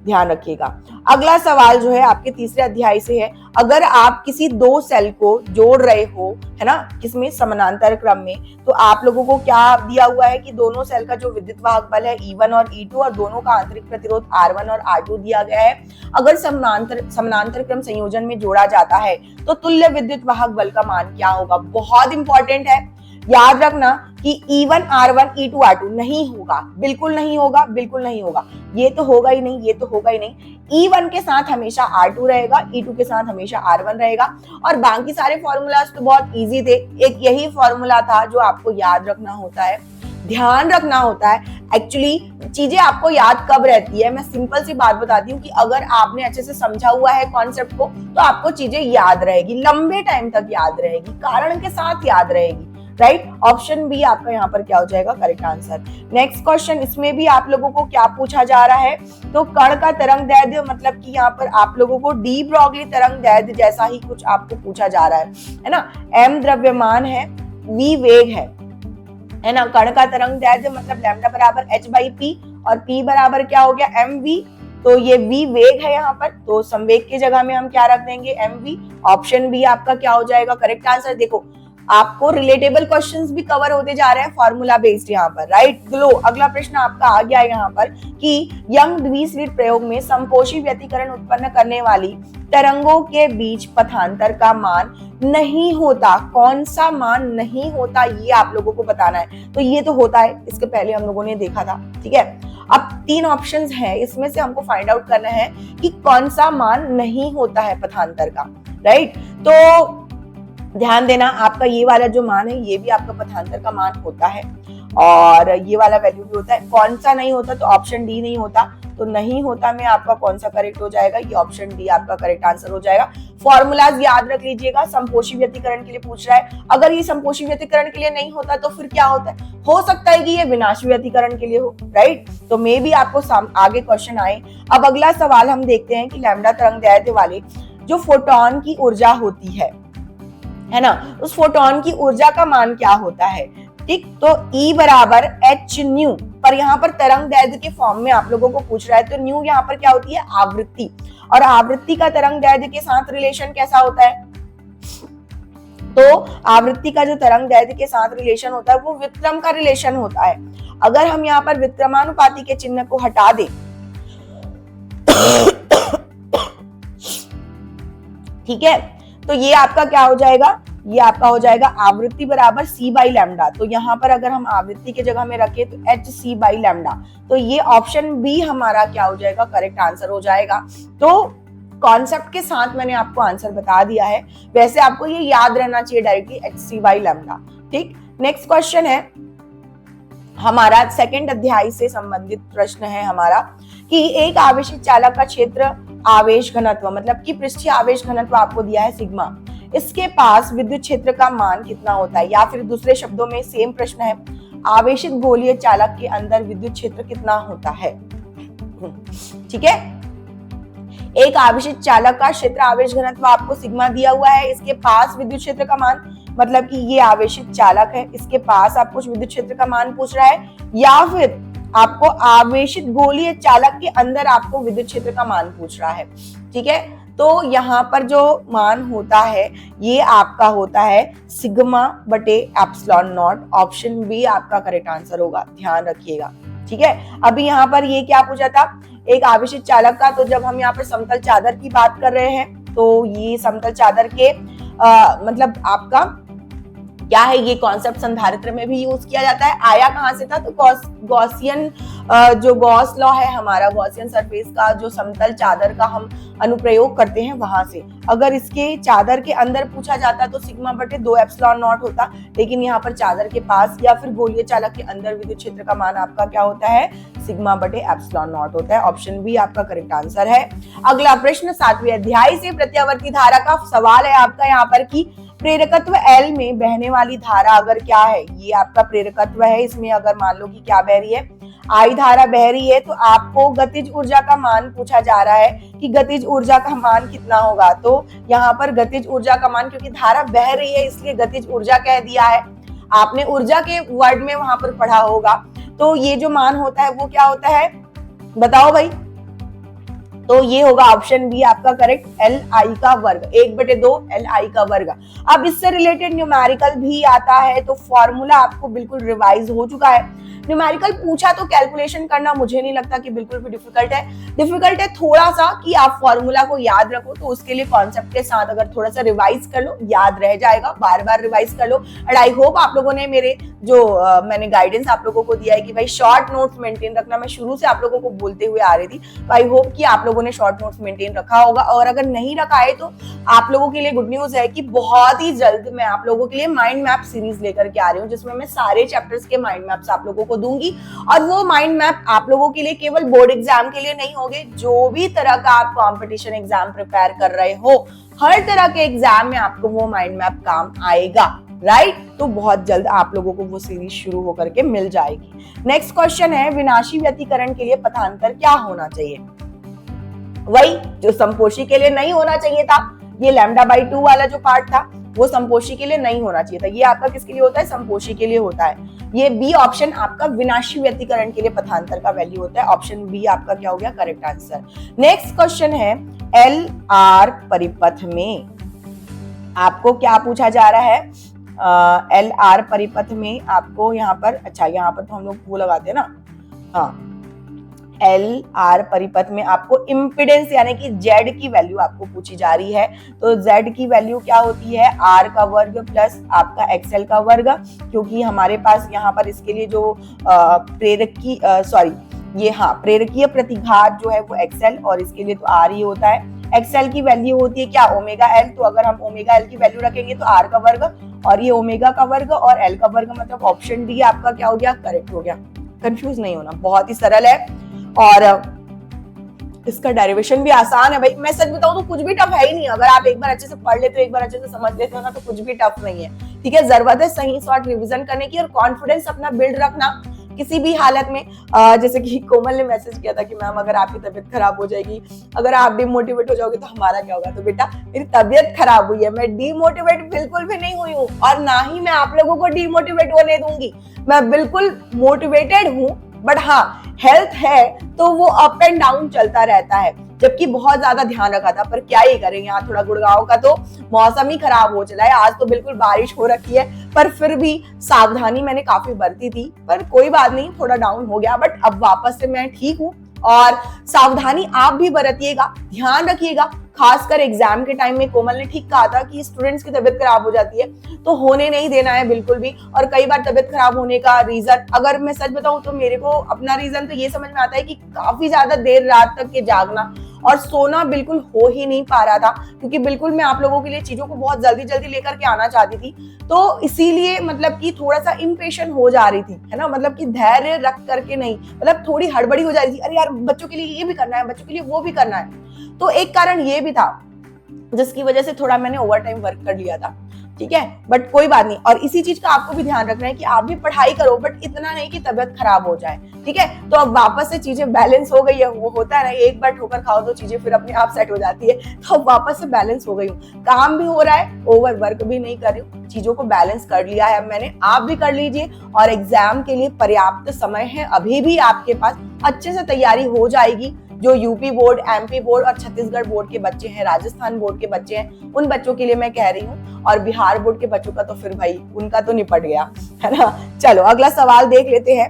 ध्यान रखिएगा। अगला सवाल जो है आपके तीसरे अध्याय से है। अगर आप किसी दो सेल को जोड़ रहे हो, है ना, किसमें, समानांतर क्रम में, तो आप लोगों को क्या दिया हुआ है कि दोनों सेल का जो विद्युत वाहक बल है E1 और E2 और दोनों का आंतरिक प्रतिरोध R1 और R2 दिया गया है। अगर समानांतर क्रम संयोजन में जोड़ा जाता है तो तुल्य विद्युत वाहक बल का मान क्या होगा। बहुत इंपॉर्टेंट है, याद रखना कि E1 R1 E2 R2 नहीं होगा, बिल्कुल नहीं होगा, बिल्कुल नहीं होगा, ये तो होगा ही नहीं, ये तो होगा ही नहीं। E1 के साथ हमेशा R2 रहेगा, E2 के साथ हमेशा R1 रहेगा। और बाकी सारे फॉर्मूलाज तो बहुत इजी थे, एक यही फॉर्मूला था जो आपको याद रखना होता है, ध्यान रखना होता है। एक्चुअली चीजें आपको याद कब रहती है, मैं सिंपल सी बात बताती हूँ कि अगर आपने अच्छे से समझा हुआ है कॉन्सेप्ट को तो आपको चीजें याद रहेगी, लंबे टाइम तक याद रहेगी, कारण के साथ याद रहेगी, राइट। ऑप्शन बी आपका यहाँ पर क्या हो जाएगा, करेक्ट आंसर। नेक्स्ट क्वेश्चन, इसमें भी आप लोगों को क्या पूछा जा रहा है, तो कण का तरंग दैर्ध्य, मतलब कि यहाँ पर आप लोगों को डी ब्रॉगली तरंग दैर्ध्य जैसा ही कुछ आपको पूछा जा रहा है ना। m द्रव्यमान है, v वेग है ना। कण का तरंग दैर्ध्य मतलब लैम्डा बराबर h/p और p बराबर क्या हो गया, mv, तो ये v वेग है यहाँ पर, तो संवेग की जगह में हम क्या रख देंगे, mv। ऑप्शन बी आपका क्या हो जाएगा, करेक्ट आंसर। देखो आपको रिलेटेबल क्वेश्चंस भी कवर होते जा रहे हैं फॉर्मूला बेस्ड यहाँ पर, राइट। लो अगला प्रश्न आपका आ गया यहाँ पर कि यंग द्विस्लिट प्रयोग में संपोषी व्यतिकरण उत्पन्न करने वाली तरंगों के बीच पथांतर का मान नहीं होता। कौन सा मान नहीं होता, ये आप लोगों को बताना है। तो ये तो होता है, इसके पहले हम लोगों ने देखा था, ठीक है। अब 3 ऑप्शंस हैं, इसमें से हमको फाइंड आउट करना है कि कौन सा मान नहीं होता है पथांतर का, राइट। तो ध्यान देना, आपका ये वाला जो मान है ये भी आपका पथांतर का मान होता है और ये वाला वैल्यू भी होता है। कौन सा नहीं होता, तो ऑप्शन डी नहीं होता। तो नहीं होता में आपका कौन सा करेक्ट हो जाएगा, ये ऑप्शन डी आपका करेक्ट आंसर हो जाएगा। फॉर्मूलाज याद रख लीजिएगा, संपोषी व्यतिकरण के लिए पूछ रहा है, अगर ये संपोषी व्यतिकरण के लिए नहीं होता तो फिर क्या होता है, हो सकता है कि ये विनाशी व्यतिकरण के लिए हो, राइट। तो मे भी आपको आगे क्वेश्चन आए। अब अगला सवाल हम देखते हैं कि लैम्डा तरंग दैर्ध्य वाले जो फोटोन की ऊर्जा होती है ना, उस फोटोन की ऊर्जा का मान क्या होता है, ठीक। तो E बराबर h न्यू, पर यहाँ पर तरंग दैर्ध्य के फॉर्म में आप लोगों को पूछ रहा है, तो न्यू यहाँ पर क्या होती है, आवृत्ति, और आवृत्ति का तरंग दैर्ध्य के साथ रिलेशन कैसा होता है, तो आवृत्ति का जो तरंग दैर्ध्य के साथ रिलेशन होता है वो व्युत्क्रम का रिलेशन होता है। अगर हम यहाँ पर व्युत्क्रमानुपाती के चिन्ह को हटा दें, ठीक है, तो ये आपका क्या हो जाएगा, ये आपका हो जाएगा आवृत्ति बराबर c बाई लैम्डा। तो यहाँ पर अगर हम आवृत्ति के जगह में रखें तो hc बाई लैम्डा, तो ये ऑप्शन बी हमारा क्या हो जाएगा, करेक्ट आंसर हो जाएगा। तो कॉन्सेप्ट के साथ मैंने आपको आंसर बता दिया है, वैसे आपको ये याद रहना चाहिए डायरेक्टली hc बाई लैम्डा, ठीक। नेक्स्ट क्वेश्चन है हमारा सेकंड अध्याय से संबंधित प्रश्न है हमारा कि एक आवेशित चालक का क्षेत्र आवेश घनत्व, मतलब कि पृष्ठीय आवेश घनत्व आपको दिया है सिग्मा, इसके पास विद्युत क्षेत्र का मान कितना होता है, या फिर दूसरे शब्दों में सेम प्रश्न है, आवेशित गोलीय चालक के अंदर विद्युत क्षेत्र कितना होता है, ठीक है। एक आवेशित चालक का क्षेत्र आवेश घनत्व आपको सिग्मा दिया हुआ है, इसके पास विद्युत क्षेत्र का मान, मतलब कि ये आवेशित चालक है, इसके पास आपको विद्युत क्षेत्र का मान पूछ रहा है, या फिर आपको आवेशित गोलीय चालक के अंदर आपको विद्युत क्षेत्र का मान पूछ रहा है, ठीक है। तो यहाँ पर जो मान होता है ये आपका होता है सिग्मा बटे एप्सिलॉन नॉट। ऑप्शन बी आपका करेक्ट आंसर होगा, ध्यान रखिएगा, ठीक है। अभी यहाँ पर ये क्या पूछा था, एक आवेशित चालक का, तो जब हम यहाँ पर समतल चादर की बात कर रहे हैं तो ये समतल चादर के मतलब आपका क्या है, ये कॉन्सेप्ट संधारित्र में भी यूज किया जाता है। आया कहाँ से था, तो गॉसियन जो गॉस लॉ है हमारा, गॉसियन सरफेस का जो समतल चादर का हम अनुप्रयोग करते हैं वहां से। अगर इसके चादर के अंदर पूछा जाता तो सिग्मा बटे 2 एप्सिलॉन नॉट होता, लेकिन यहाँ पर चादर के पास या फिर गोलीय चालक के अंदर विद्युत क्षेत्र का मान आपका क्या होता है, सिग्मा बटे एप्सिलॉन नॉट होता है। ऑप्शन बी आपका करेक्ट आंसर है। अगला प्रश्न 7वें अध्याय से प्रत्यावर्ती धारा का सवाल है आपका यहाँ पर कि प्रेरकत्व L में बहने वाली धारा अगर क्या है, ये आपका प्रेरकत्व है, इसमें अगर मान लो कि क्या बह रही है, I धारा बह रही है, तो आपको गतिज ऊर्जा का मान पूछा जा रहा है कि गतिज ऊर्जा का मान कितना होगा। तो यहाँ पर गतिज ऊर्जा का मान, क्योंकि धारा बह रही है इसलिए गतिज ऊर्जा कह दिया है, आपने ऊर्जा के वर्ड में वहां पर पढ़ा होगा। तो ये जो मान होता है वो क्या होता है, बताओ भाई, तो ये होगा ऑप्शन बी आपका करेक्ट, एल आई का वर्ग, 1/2 एल आई का वर्ग। अब इससे रिलेटेड न्यूमेरिकल भी आता है, तो फॉर्मूला आपको बिल्कुल रिवाइज हो चुका है। न्यूमेरिकल पूछा तो कैलकुलेशन करना मुझे नहीं लगता कि बिल्कुल भी डिफिकल्ट है। डिफिकल्ट है थोड़ा सा कि आप फॉर्मूला को याद रखो, तो उसके लिए कॉन्सेप्ट के साथ अगर थोड़ा सा रिवाइज कर लो, याद रह जाएगा, बार बार रिवाइज कर लो। एंड आई होप आप लोगों ने मेरे जो मैंने गाइडेंस आप लोगों को दिया है कि भाई शॉर्ट नोट्स मेंटेन रखना, मैं शुरू से आप लोगों को बोलते हुए आ रही थी, तो आई होप कि आप लोगों ने शॉर्ट नोट्स मेंटेन रखा होगा। और अगर नहीं रखा है तो आप लोगों के लिए गुड न्यूज है कि बहुत ही जल्द मैं आप लोगों के लिए माइंड मैप सीरीज लेकर के आ रही हूँ, जिसमें मैं सारे चैप्टर्स के माइंड मैप्स आप लोगों को दूंगी। और वो माइंड मैप आप लोगों के लिए केवल बोर्ड एग्जाम के लिए नहीं होंगे, जो भी तरह का आप कंपटीशन एग्जाम प्रिपेयर कर रहे हो, हर तरह के एग्जाम में आपको वो माइंड मैप काम आएगा, राइट? तो बहुत जल्द आप लोगों को वो सीरीज शुरू होकर के मिल जाएगी। नेक्स्ट क्वेश्चन है, विनाशी व्यतिकरण के लिए पथांतर क्या होना चाहिए? वही जो संपोषी के लिए नहीं होना चाहिए था, ये λ/2 वाला जो पार्ट था वो संपोषी के लिए नहीं होना चाहिए था। ये आपका किसके लिए होता है? संपोषी के लिए होता है। ये बी ऑप्शन आपका विनाशी व्यतिकरण के लिए पथांतर का वैल्यू होता है। ऑप्शन बी आपका क्या हो गया करेक्ट आंसर। नेक्स्ट क्वेश्चन है, एल आर परिपथ में आपको क्या पूछा जा रहा है? एल आर परिपथ में आपको यहाँ पर, अच्छा यहाँ पर तो हम लोग वो लगाते हैं ना, हाँ, एल आर परिपथ में आपको इम्पिडेंस यानी कि जेड की वैल्यू आपको पूछी जा रही है। तो जेड की वैल्यू क्या होती है? आर का वर्ग प्लस आपका एक्सएल का वर्ग, क्योंकि हमारे पास यहाँ पर इसके लिए जो प्रेरकीय प्रतिघात जो है वो एक्सएल, और इसके लिए तो आर ही होता है। एक्सएल की वैल्यू होती है क्या? Omega L. तो अगर हम ओमेगा एल की वैल्यू रखेंगे तो आर का वर्ग और ये ओमेगा का वर्ग और एल का वर्ग, मतलब ऑप्शन डी आपका क्या हो गया करेक्ट हो गया। कंफ्यूज नहीं होना, बहुत ही सरल है और इसका डेरिवेशन भी आसान है। भाई मैं सच बताऊं तो कुछ भी टफ है ही नहीं, अगर आप एक बार अच्छे से पढ़ लेते हो, एक बार अच्छे से समझ लेते हो ना, तो कुछ भी टफ नहीं है। ठीक है, जरूरत है सही शॉर्ट रिवीजन करने की और कॉन्फिडेंस अपना बिल्ड रखना किसी भी हालत में। जैसे कि कोमल ने मैसेज किया था कि मैम अगर आपकी तबीयत खराब हो जाएगी, अगर आप डिमोटिवेट हो जाओगे तो हमारा क्या होगा? तो बेटा मेरी तबीयत खराब हुई है, मैं डिमोटिवेट बिल्कुल भी नहीं हुई हूँ और ना ही मैं आप लोगों को डिमोटिवेट होने दूंगी। मैं बिल्कुल मोटिवेटेड हूँ, बट हाँ हेल्थ है तो वो अप एंड डाउन चलता रहता है, जबकि बहुत ज्यादा ध्यान रखा था। पर क्या ही करें, यहाँ थोड़ा गुड़गांव का तो मौसम ही खराब हो चला है। आज तो बिल्कुल बारिश हो रखी है, पर फिर भी सावधानी मैंने काफी बरती थी, पर कोई बात नहीं, थोड़ा डाउन हो गया, बट अब वापस से मैं ठीक हूँ। और सावधानी आप भी बरतिएगा, ध्यान रखिएगा, खासकर एग्जाम के टाइम में। कोमल ने ठीक कहा था कि स्टूडेंट्स की तबीयत खराब हो जाती है तो होने नहीं देना है बिल्कुल भी। और कई बार तबीयत खराब होने का रीजन, अगर मैं सच बताऊं तो मेरे को अपना रीजन तो ये समझ में आता है कि काफी ज्यादा देर रात तक के जागना और सोना बिल्कुल हो ही नहीं पा रहा था, क्योंकि बिल्कुल मैं आप लोगों के लिए चीजों को बहुत जल्दी जल्दी लेकर के आना चाहती थी, तो इसीलिए मतलब कि थोड़ा सा इम्पेशेंट हो जा रही थी, है ना, मतलब कि धैर्य रख करके नहीं, मतलब थोड़ी हड़बड़ी हो जा रही थी। अरे यार बच्चों के लिए ये भी करना है, बच्चों के लिए वो भी करना है। तो एक कारण ये भी था जिसकी वजह से थोड़ा मैंने ओवर टाइम वर्क कर लिया था। ठीक है, बट कोई बात नहीं। और इसी चीज का आपको भी ध्यान रखना है कि आप भी पढ़ाई करो, बट इतना नहीं कि तबीयत खराब हो जाए। ठीक है, तो अब वापस से चीजें बैलेंस हो गई है। वो होता है ना, एक बार ठोकर खाओ तो चीजें फिर अपने आप सेट हो जाती है। तो अब वापस से बैलेंस हो गई हूँ, काम भी हो रहा है, ओवर वर्क भी नहीं कर रही हूँ, चीजों को बैलेंस कर लिया है मैंने। आप भी कर लीजिए और एग्जाम के लिए पर्याप्त समय है अभी भी आपके पास, अच्छे से तैयारी हो जाएगी। जो यूपी बोर्ड, एमपी बोर्ड और छत्तीसगढ़ बोर्ड के बच्चे हैं, राजस्थान बोर्ड के बच्चे हैं, उन बच्चों के लिए मैं कह रही हूँ। और बिहार बोर्ड के बच्चों का तो फिर भाई उनका तो निपट गया, है ना। चलो अगला सवाल देख लेते हैं।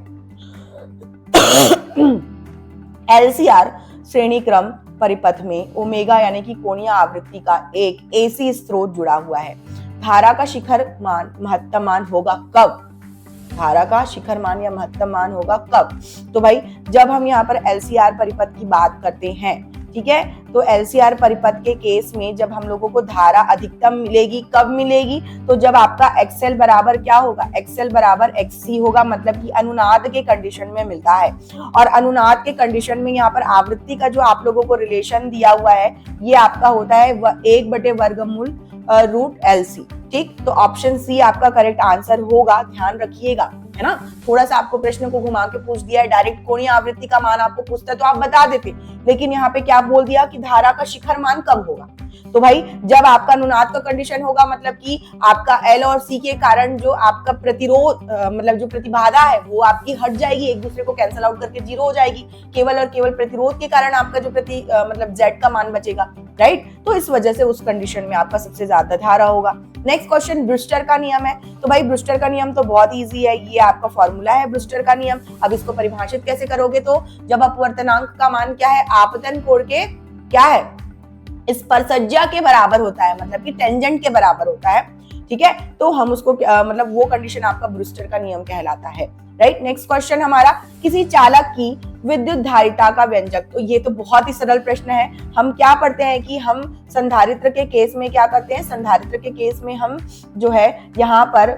एलसीआर श्रेणी क्रम परिपथ में ओमेगा यानी कि कोणीय आवृत्ति का एक एसी स्रोत जुड़ा हुआ है। धारा का शिखर मान महत्तम मान होगा कब? धारा का शिखर मान या महत्तम मान होगा कब? तो भाई जब हम यहाँ पर एलसीआर परिपथ की बात करते हैं, ठीक है, तो एलसीआर परिपथ के केस में जब हम लोगों को धारा अधिकतम मिलेगी, कब मिलेगी? तो जब आपका एक्सएल बराबर क्या होगा? एक्सएल बराबर एक्ससी होगा, मतलब कि अनुनाद के कंडीशन में मिलता है। और अनुनाद के कंडीशन में यहाँ पर आवृत्ति का जो आप लोगों को रिलेशन दिया हुआ है, ये आपका होता है 1/वर्गमूल रूट एलसी। ठीक, तो ऑप्शन सी आपका करेक्ट आंसर होगा, ध्यान रखिएगा। है ना। थोड़ा सा आपको प्रश्न को घुमा के पूछ दिया है, डायरेक्ट कोणीय आवृत्ति का मान आपको पूछता है तो आप बता देते, लेकिन यहाँ पे क्या बोल दिया कि धारा का शिखर मान कब होगा। तो भाई जब आपका अनुनाद का कंडीशन होगा, मतलब कि आपका एल और सी के कारण जो आपका प्रतिरोध मतलब जो प्रतिबाधा है वो आपकी हट जाएगी, एक दूसरे को कैंसिल आउट करके जीरो हो जाएगी, केवल और केवल प्रतिरोध के कारण आपका जो मतलब जेड का मान बचेगा, राइट। तो इस वजह से उस कंडीशन में आपका सबसे ज्यादा धारा होगा। नेक्स्ट क्वेश्चन ब्रूस्टर का नियम है। तो भाई ब्रूस्टर का नियम तो बहुत इजी है, ये आपका फॉर्मूला है ब्रूस्टर का नियम। अब इसको परिभाषित कैसे करोगे, तो जब अपवर्तनांक का मान क्या है, आपतन कोण के क्या है, स्पर्शज्या के बराबर होता है, मतलब कि टेंजेंट के बराबर होता है, ठीक है। तो हम उसको मतलब वो कंडीशन आपका ब्रूस्टर का नियम कहलाता है, राइट। नेक्स्ट क्वेश्चन हमारा, किसी चालक की विद्युत धारिता का व्यंजक। तो ये तो बहुत ही सरल प्रश्न है। हम क्या पढ़ते हैं कि हम संधारित्र के केस में क्या करते हैं, संधारित्र के केस में हम जो है यहाँ पर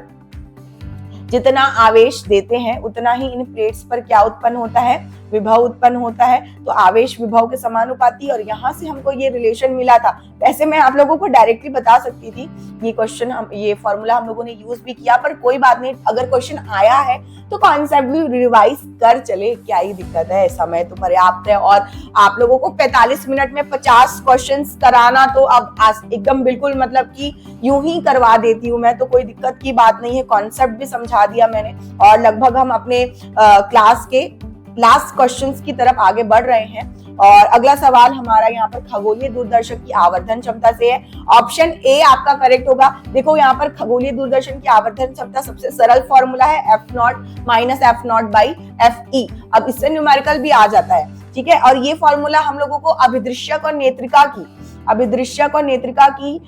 जितना आवेश देते हैं उतना ही इन प्लेट्स पर क्या उत्पन्न होता है, विभव उत्पन्न होता है। तो आवेश विभव के समानुपाती, और यहाँ से हमको ये रिलेशन मिला था। वैसे मैं आप लोगों को डायरेक्टली बता सकती थी, ये क्वेश्चन हम ये फॉर्मूला हम लोगों ने यूज भी किया, पर कोई बात नहीं, अगर क्वेश्चन आया है तो कॉन्सेप्ट भी रिवाइज कर चले, क्या ही दिक्कत है, समय तो पर्याप्त है। और आप लोगों को 45 मिनट में 50 क्वेश्चंस कराना तो अब एकदम बिल्कुल मतलब कि यूं ही करवा देती हूँ मैं, तो कोई दिक्कत की बात नहीं है, कॉन्सेप्ट भी समझा दिया मैंने। और लगभग हम अपने क्लास के लास्ट क्वेश्चंस की तरफ आगे बढ़ रहे हैं। और अगला सवाल हमारा यहाँ पर खगोलीय दूरदर्शक की आवर्धन क्षमता से है। ऑप्शन ए आपका करेक्ट होगा। देखो यहाँ पर खगोलीय दूरदर्शन की आवर्धन क्षमता सबसे सरल फॉर्मूला है F0 minus F0 by FE। अब इससे न्यूमेरिकल भी आ जाता है, ठीक है। और ये फॉर्मूला हम लोगों को अभिदृश्यक और नेत्रिका की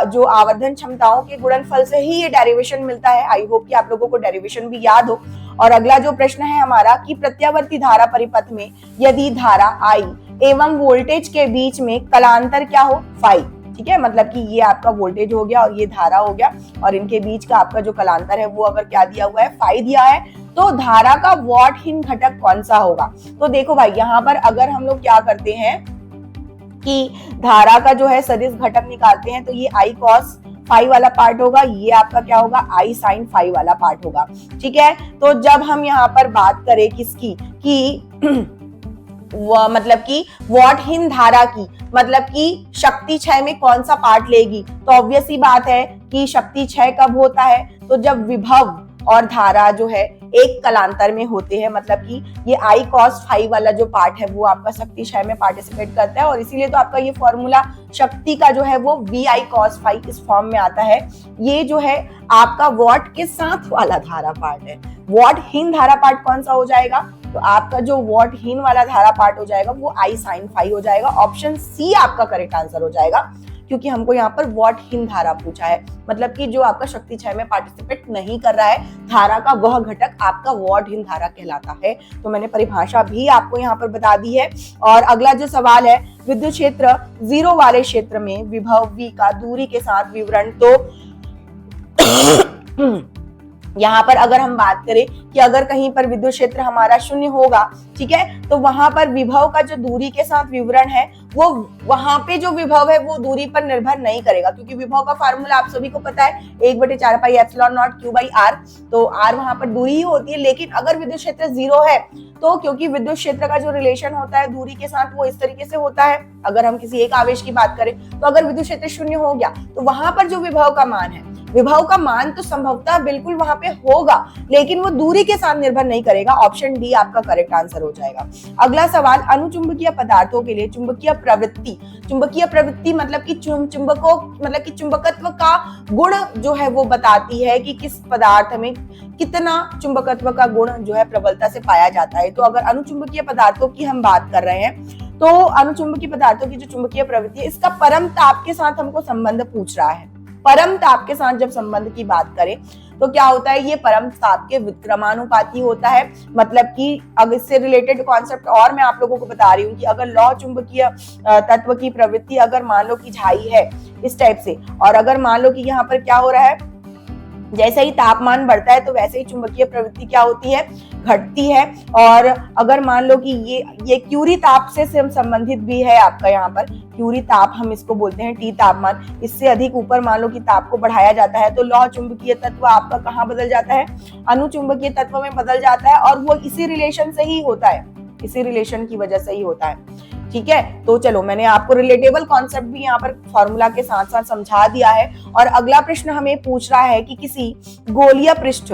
जो आवर्धन क्षमताओं के गुणनफल से ही ये डेरिवेशन मिलता है। आई होप कि आप लोगों को डेरिवेशन भी याद हो। और अगला जो प्रश्न है हमारा कि प्रत्यावर्ती धारा परिपथ में यदि धारा I एवं वोल्टेज के बीच में कलांतर क्या हो, फाई, ठीक है। मतलब कि ये आपका वोल्टेज हो गया और ये धारा हो गया, और इनके बीच का आपका जो कलांतर है वो अगर क्या दिया हुआ है, फाई दिया है, तो धारा का वॉटहीन घटक कौन सा होगा। तो देखो भाई यहाँ पर अगर हम लोग क्या करते हैं कि धारा का जो है सदिश घटक निकालते हैं, तो ये I cos फाई वाला पार्ट होगा, ये आपका क्या होगा, I sin फाई वाला पार्ट होगा, ठीक है। तो जब हम यहाँ पर बात करें किसकी कि मतलब कि वॉटहीन धारा की, मतलब कि शक्ति क्षय में कौन सा पार्ट लेगी, तो ऑब्वियस ही बात है कि शक्ति क्षय कब होता है, तो जब विभव और धारा जो है एक कलांतर में होते हैं। मतलब कि ये I cos फाई वाला जो पार्ट है वो आपका शक्ति क्षय में पार्टिसिपेट करता है, और इसीलिए तो आपका ये फॉर्मूला शक्ति का जो है वो VI cos फाई इस फॉर्म में आता है। ये जो है आपका वॉट के साथ वाला धारा पार्ट है। वॉटहीन धारा पार्ट कौन सा हो जाएगा, तो आपका जो वॉटहीन वाला धारा पार्ट हो जाएगा वो I sin फाई हो जाएगा। ऑप्शन सी आपका करेक्ट आंसर हो जाएगा, क्योंकि हमको यहाँ पर वॉटहीन धारा पूछा है, मतलब कि जो आपका शक्ति क्षय में पार्टिसिपेट नहीं कर रहा है, धारा का वह घटक आपका वॉटहीन धारा कहलाता है। तो मैंने परिभाषा भी आपको यहाँ पर बता दी है। और अगला जो सवाल है, विद्युत क्षेत्र 0 वाले क्षेत्र में विभव V का दूरी के साथ विवरण। तो यहाँ पर अगर हम बात करें कि अगर कहीं पर विद्युत क्षेत्र हमारा 0 होगा, ठीक है, तो वहां पर विभव का जो दूरी के साथ विवरण है वो वहां पे जो विभव है वो दूरी पर निर्भर नहीं करेगा, क्योंकि विभव का फार्मूला आप सभी को पता है 1/4 pi epsilon not Q by R। तो R वहां पर दूरी ही होती है। लेकिन अगर विद्युत क्षेत्र 0 है, तो क्योंकि विद्युत क्षेत्र का जो रिलेशन होता है दूरी के साथ वो इस तरीके से होता है, अगर हम किसी एक आवेश की बात करें, तो अगर विद्युत क्षेत्र 0 हो गया तो वहां पर जो विभव का मान है, विभव का मान तो संभवतः बिल्कुल वहां पे होगा, लेकिन वो दूरी के साथ निर्भर नहीं करेगा। ऑप्शन डी आपका करेक्ट आंसर हो जाएगा। अगला सवाल, अनुचुंबकीय पदार्थों के लिए चुंबकीय प्रवृत्ति मतलब कि चुंबकत्व का गुण जो है वो बताती है कि किस पदार्थ में कितना चुंबकत्व का गुण जो है प्रबलता से पाया जाता है। तो अगर अनुचुंबकीय पदार्थों की हम बात कर रहे हैं, तो अनुचुंबकीय पदार्थों की जो चुंबकीय प्रवृत्ति है, इसका परम ताप के साथ हमको संबंध पूछ रहा है। परम ताप के साथ जब संबंध की बात करें तो क्या होता है, ये परम ताप के विक्रमानुपाती होता है। मतलब कि अब इससे रिलेटेड कॉन्सेप्ट और मैं आप लोगों को बता रही हूँ कि अगर लौह चुंबकीय तत्व की प्रवृत्ति अगर मान लो कि झाई है इस टाइप से, और अगर मान लो कि यहाँ पर क्या हो रहा है, जैसे ही तापमान बढ़ता है तो वैसे ही चुंबकीय प्रवृत्ति क्या होती है, घटती है। और अगर मान लो कि ये क्यूरी ताप से संबंधित भी है आपका, यहाँ पर क्यूरी ताप हम इसको बोलते हैं, टी तापमान, इससे अधिक ऊपर मान लो कि ताप को बढ़ाया जाता है तो लौह चुंबकीय तत्व आपका कहाँ बदल जाता है, अनुचुंबकीय तत्व में बदल जाता है। और वो इसी रिलेशन से ही होता है, इसी रिलेशन की वजह से ही होता है। ठीक है, तो चलो मैंने आपको रिलेटेबल कॉन्सेप्ट भी यहाँ पर फॉर्मूला के साथ साथ समझा दिया है। और अगला प्रश्न हमें पूछ रहा है कि किसी गोलीय पृष्ठ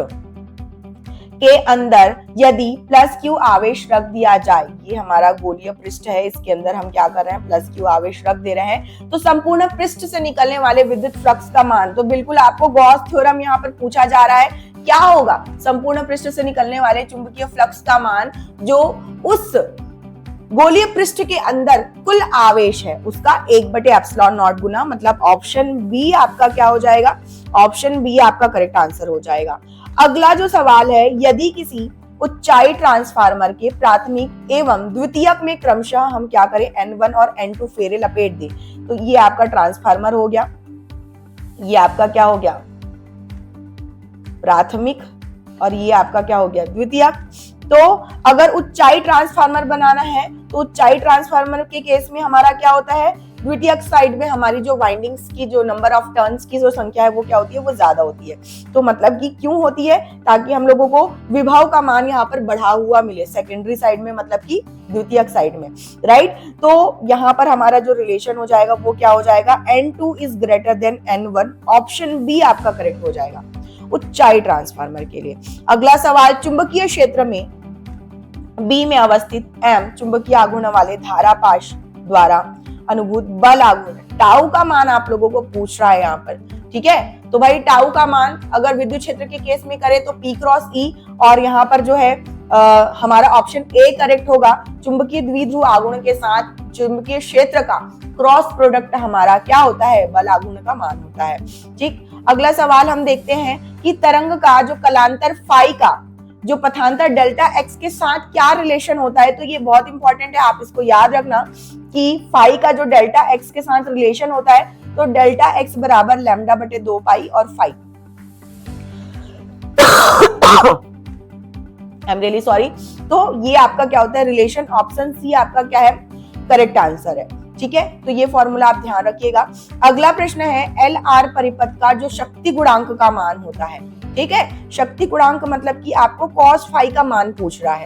के अंदर यदि प्लस क्यू आवेश रख दिया जाए, ये हमारा गोलीय पृष्ठ है, इसके अंदर हम क्या कर रहे हैं, प्लस क्यू आवेश रख दे रहे हैं, तो संपूर्ण पृष्ठ से निकलने वाले विद्युत फ्लक्स का मान, तो बिल्कुल आपको गॉस थ्योरम यहाँ पर पूछा जा रहा है, क्या होगा, संपूर्ण पृष्ठ से निकलने वाले चुंबकीय फ्लक्स का मान जो उस गोलीय पृष्ठ के अंदर कुल आवेश है उसका 1/ε0 गुना, मतलब ऑप्शन बी आपका क्या हो जाएगा, ऑप्शन बी आपका करेक्ट आंसर हो जाएगा। अगला जो सवाल है, यदि किसी उच्चाई ट्रांसफार्मर के प्राथमिक एवं द्वितीयक में क्रमशः हम क्या करें, N1 और N2 फेरे लपेट दें, तो ये आपका ट्रांसफार्मर हो गया, ये आपका क्या हो गया, प्राथमिक, और ये आपका क्या हो गया, द्वितीयक। तो अगर उच्चाई ट्रांसफार्मर बनाना है तो उच्चाई ट्रांसफार्मर के केस में हमारा क्या होता है, द्वितीयक साइड में हमारी जो वाइंडिंग्स की जो नंबर ऑफ टर्न्स की जो संख्या है वो क्या होती है, वो ज्यादा होती है। तो मतलब कि क्यों होती है, ताकि हम लोगों को विभव का मान यहाँ पर बढ़ा हुआ मिले सेकेंडरी साइड में, मतलब कि द्वितीयक साइड में, राइट। तो यहाँ पर हमारा जो रिलेशन हो जाएगा वो क्या हो जाएगा, N2 is greater than N1, option B आपका करेक्ट हो जाएगा उच्चाई ट्रांसफार्मर के लिए। अगला सवाल, चुंबकीय क्षेत्र में बी में अवस्थित M चुंबकीय आघूर्ण वाले धारा पाश द्वारा अनुभूत बल आघूर्ण टाउ का मान आप लोगों को पूछ रहा है यहाँ पर। ठीक है, तो भाई टाउ का मान अगर विद्युत क्षेत्र के केस में करें तो P क्रॉस E, और यहाँ पर जो है हमारा ऑप्शन ए करेक्ट होगा, चुंबकीय द्विध्रुव आघूर्ण के साथ चुंबकीय क्षेत्र का क्रॉस प्रोडक्ट हमारा क्या होता है, बल आघूर्ण का मान होता है। ठीक, अगला सवाल हम देखते हैं कि तरंग का जो कलांतर फाई का जो पथांतर डेल्टा एक्स के साथ क्या रिलेशन होता है, तो ये बहुत इंपॉर्टेंट है, आप इसको याद रखना कि फाई का जो डेल्टा एक्स के साथ रिलेशन होता है, तो डेल्टा एक्स बराबर लैम्डा बटे 2 पाई और phi. I am really sorry. तो ये आपका क्या होता है रिलेशन, ऑप्शन सी आपका क्या है, करेक्ट आंसर है। ठीक है, तो ये फॉर्मूला आप ध्यान रखिएगा। अगला प्रश्न है, एल आर परिपथ का जो शक्ति गुणांक का मान होता है। ठीक है, शक्ति गुणांक मतलब कि आपको कॉस फाई का मान पूछ रहा है।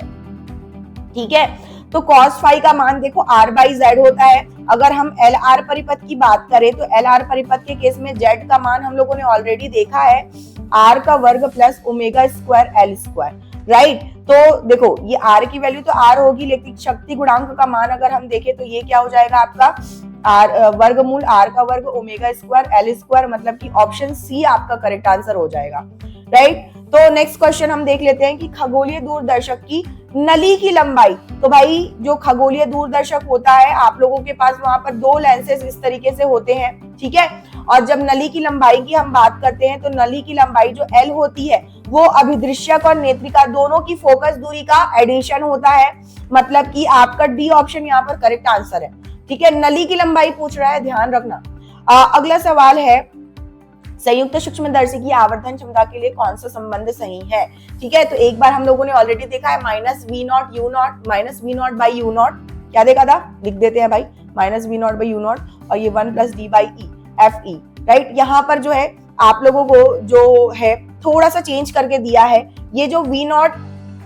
ठीक है, तो कॉस फाई का मान देखो R/Z होता है। अगर हम एल आर परिपथ की बात करें तो एल आर परिपथ के केस में Z का मान हम लोगों ने ऑलरेडी देखा है, R का वर्ग plus omega square L square, right. तो देखो ये R की वैल्यू तो R होगी, लेकिन शक्ति गुणांक का मान अगर हम देखें तो ये क्या हो जाएगा आपका वर्गमूल R का वर्ग ओमेगा स्क्वायर L स्क्वायर, मतलब कि ऑप्शन सी आपका करेक्ट आंसर हो जाएगा, राइट। तो नेक्स्ट क्वेश्चन हम देख लेते हैं कि खगोलीय दूरदर्शक की नली की लंबाई। तो भाई जो खगोलीय दूरदर्शक होता है आप लोगों के पास वहां पर 2 लेंसेज इस तरीके से होते हैं। ठीक है, और जब नली की लंबाई की हम बात करते हैं तो नली की लंबाई जो L होती है वो अभिदृश्यक और नेत्रिका दोनों की फोकस दूरी का एडिशन होता है, मतलब कि आपका डी ऑप्शन यहाँ पर करेक्ट आंसर है। ठीक है, नली की लंबाई पूछ रहा है, ध्यान रखना। अगला सवाल है, संयुक्त सूक्ष्मदर्शी की आवर्धन क्षमता के लिए कौन सा संबंध सही है। ठीक है, तो एक बार हम लोगों ने ऑलरेडी देखा है -V0 minus V0 by U0, क्या देखा था, लिख देते हैं भाई, -V0 बाई U0 और ये 1 + D/E FE, राइट। यहाँ पर जो है आप लोगों को जो है थोड़ा सा चेंज करके दिया है, ये जो V0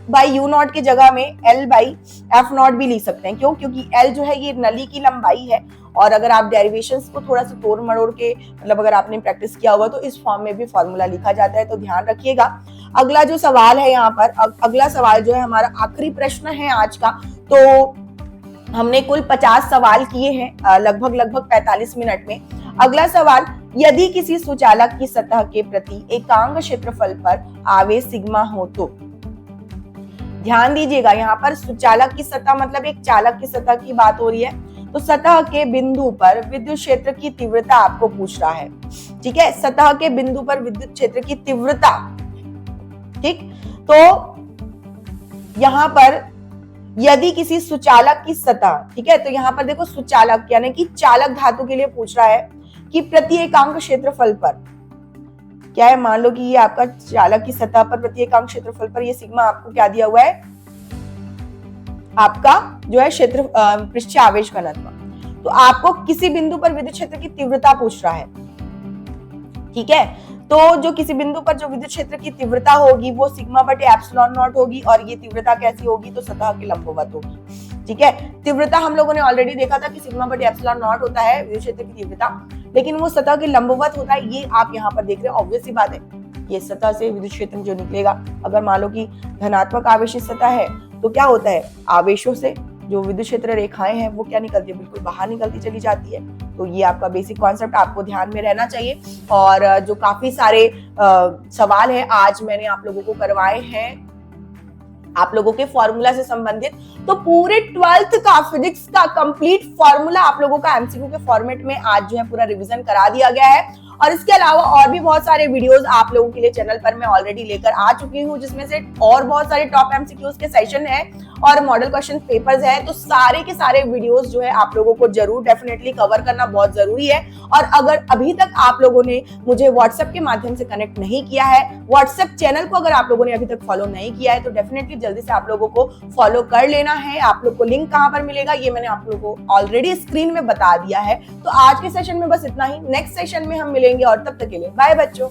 बाई U0 की जगह में L/F0 भी लिख सकते हैं। क्यों, क्योंकि L जो है ये नली की लंबाई है, और अगर आप डेरिवेशंस को थोड़ा सा तोड़ मरोड़ के, मतलब अगर आपने प्रैक्टिस किया होगा तो इस फॉर्म में भी फॉर्मूला लिखा जाता है, तो ध्यान रखिएगा। अगला जो सवाल है यहाँ पर, अगला सवाल जो है हमारा आखिरी प्रश्न है आज का। तो हमने कुल 50 सवाल किए हैं लगभग 45 मिनट में। अगला सवाल, यदि किसी सुचालक की सतह के प्रति एकांक क्षेत्रफल पर आवेश सिग्मा हो तो, ध्यान दीजिएगा यहाँ पर सुचालक की सतह मतलब एक चालक की सतह की बात हो रही है, तो सतह के बिंदु पर विद्युत क्षेत्र की तीव्रता आपको पूछ रहा है। ठीक है, सतह के बिंदु पर विद्युत क्षेत्र की तीव्रता। ठीक, तो यहाँ पर यदि किसी सुचालक की सतह, ठीक है, तो यहाँ पर देखो सुचालक यानी कि चालक धातु के लिए पूछ रहा है कि प्रति एकांक क्षेत्रफल पर क्या है, मान लो कि ये आपका चालक की सतह पर प्रत्येक क्षेत्रफल पर ये सिग्मा आपको क्या दिया हुआ है, आपका जो है क्षेत्र पृष्ठीय आवेश घनत्व। तो आपको किसी बिंदु पर विद्युत क्षेत्र की तीव्रता पूछ रहा है, ठीक है। तो जो किसी बिंदु पर जो विद्युत क्षेत्र की तीव्रता होगी वो सिग्मा बटे एप्सिलॉन नॉट होगी, और ये तीव्रता कैसी होगी, तो सतह के लंबवत होगी, ठीक है। तीव्रता हम लोगों ने ऑलरेडी देखा था कि सिग्मा बटे एप्सिलॉन नॉट होता है विद्युत क्षेत्र की तीव्रता, लेकिन वो सतह के लंबवत होता है। ये आप यहाँ पर देख रहे हैं, ऑब्वियस सी बात है, ये सतह से विद्युत क्षेत्र जो निकलेगा, अगर मान लो कि धनात्मक आवेशित सतह है तो क्या होता है, आवेशों से जो विद्युत क्षेत्र रेखाएं हैं वो क्या निकलती है, बिल्कुल बाहर निकलती चली जाती है। तो ये आपका बेसिक कॉन्सेप्ट आपको ध्यान में रहना चाहिए। और जो काफी सारे सवाल है आज मैंने आप लोगों को करवाए हैं आप लोगों के फॉर्मूला से संबंधित, तो पूरे 12th का फिजिक्स का कंप्लीट फॉर्मूला आप लोगों का एमसीक्यू के फॉर्मेट में आज जो है पूरा रिवीजन करा दिया गया है। और इसके अलावा और भी बहुत सारे वीडियोस आप लोगों के लिए चैनल पर मैं ऑलरेडी लेकर आ चुकी हूँ, जिसमें से और बहुत सारे टॉप एमसीक्यूज के सेशन है और मॉडल क्वेश्चन पेपर्स है। तो सारे के सारे वीडियोस जो है आप लोगों को जरूर डेफिनेटली कवर करना बहुत जरूरी है। और अगर अभी तक आप लोगों ने मुझे व्हाट्सएप के माध्यम से कनेक्ट नहीं किया है, व्हाट्सएप चैनल को अगर आप लोगों ने अभी तक फॉलो नहीं किया है, तो डेफिनेटली जल्दी से आप लोगों को फॉलो कर लेना है। आप लोग को लिंक कहां पर मिलेगा ये मैंने आप लोगों को ऑलरेडी स्क्रीन में बता दिया है। तो आज के सेशन में बस इतना ही, नेक्स्ट सेशन में हम मिलेंगे और तब तक के लिए बाय बच्चों।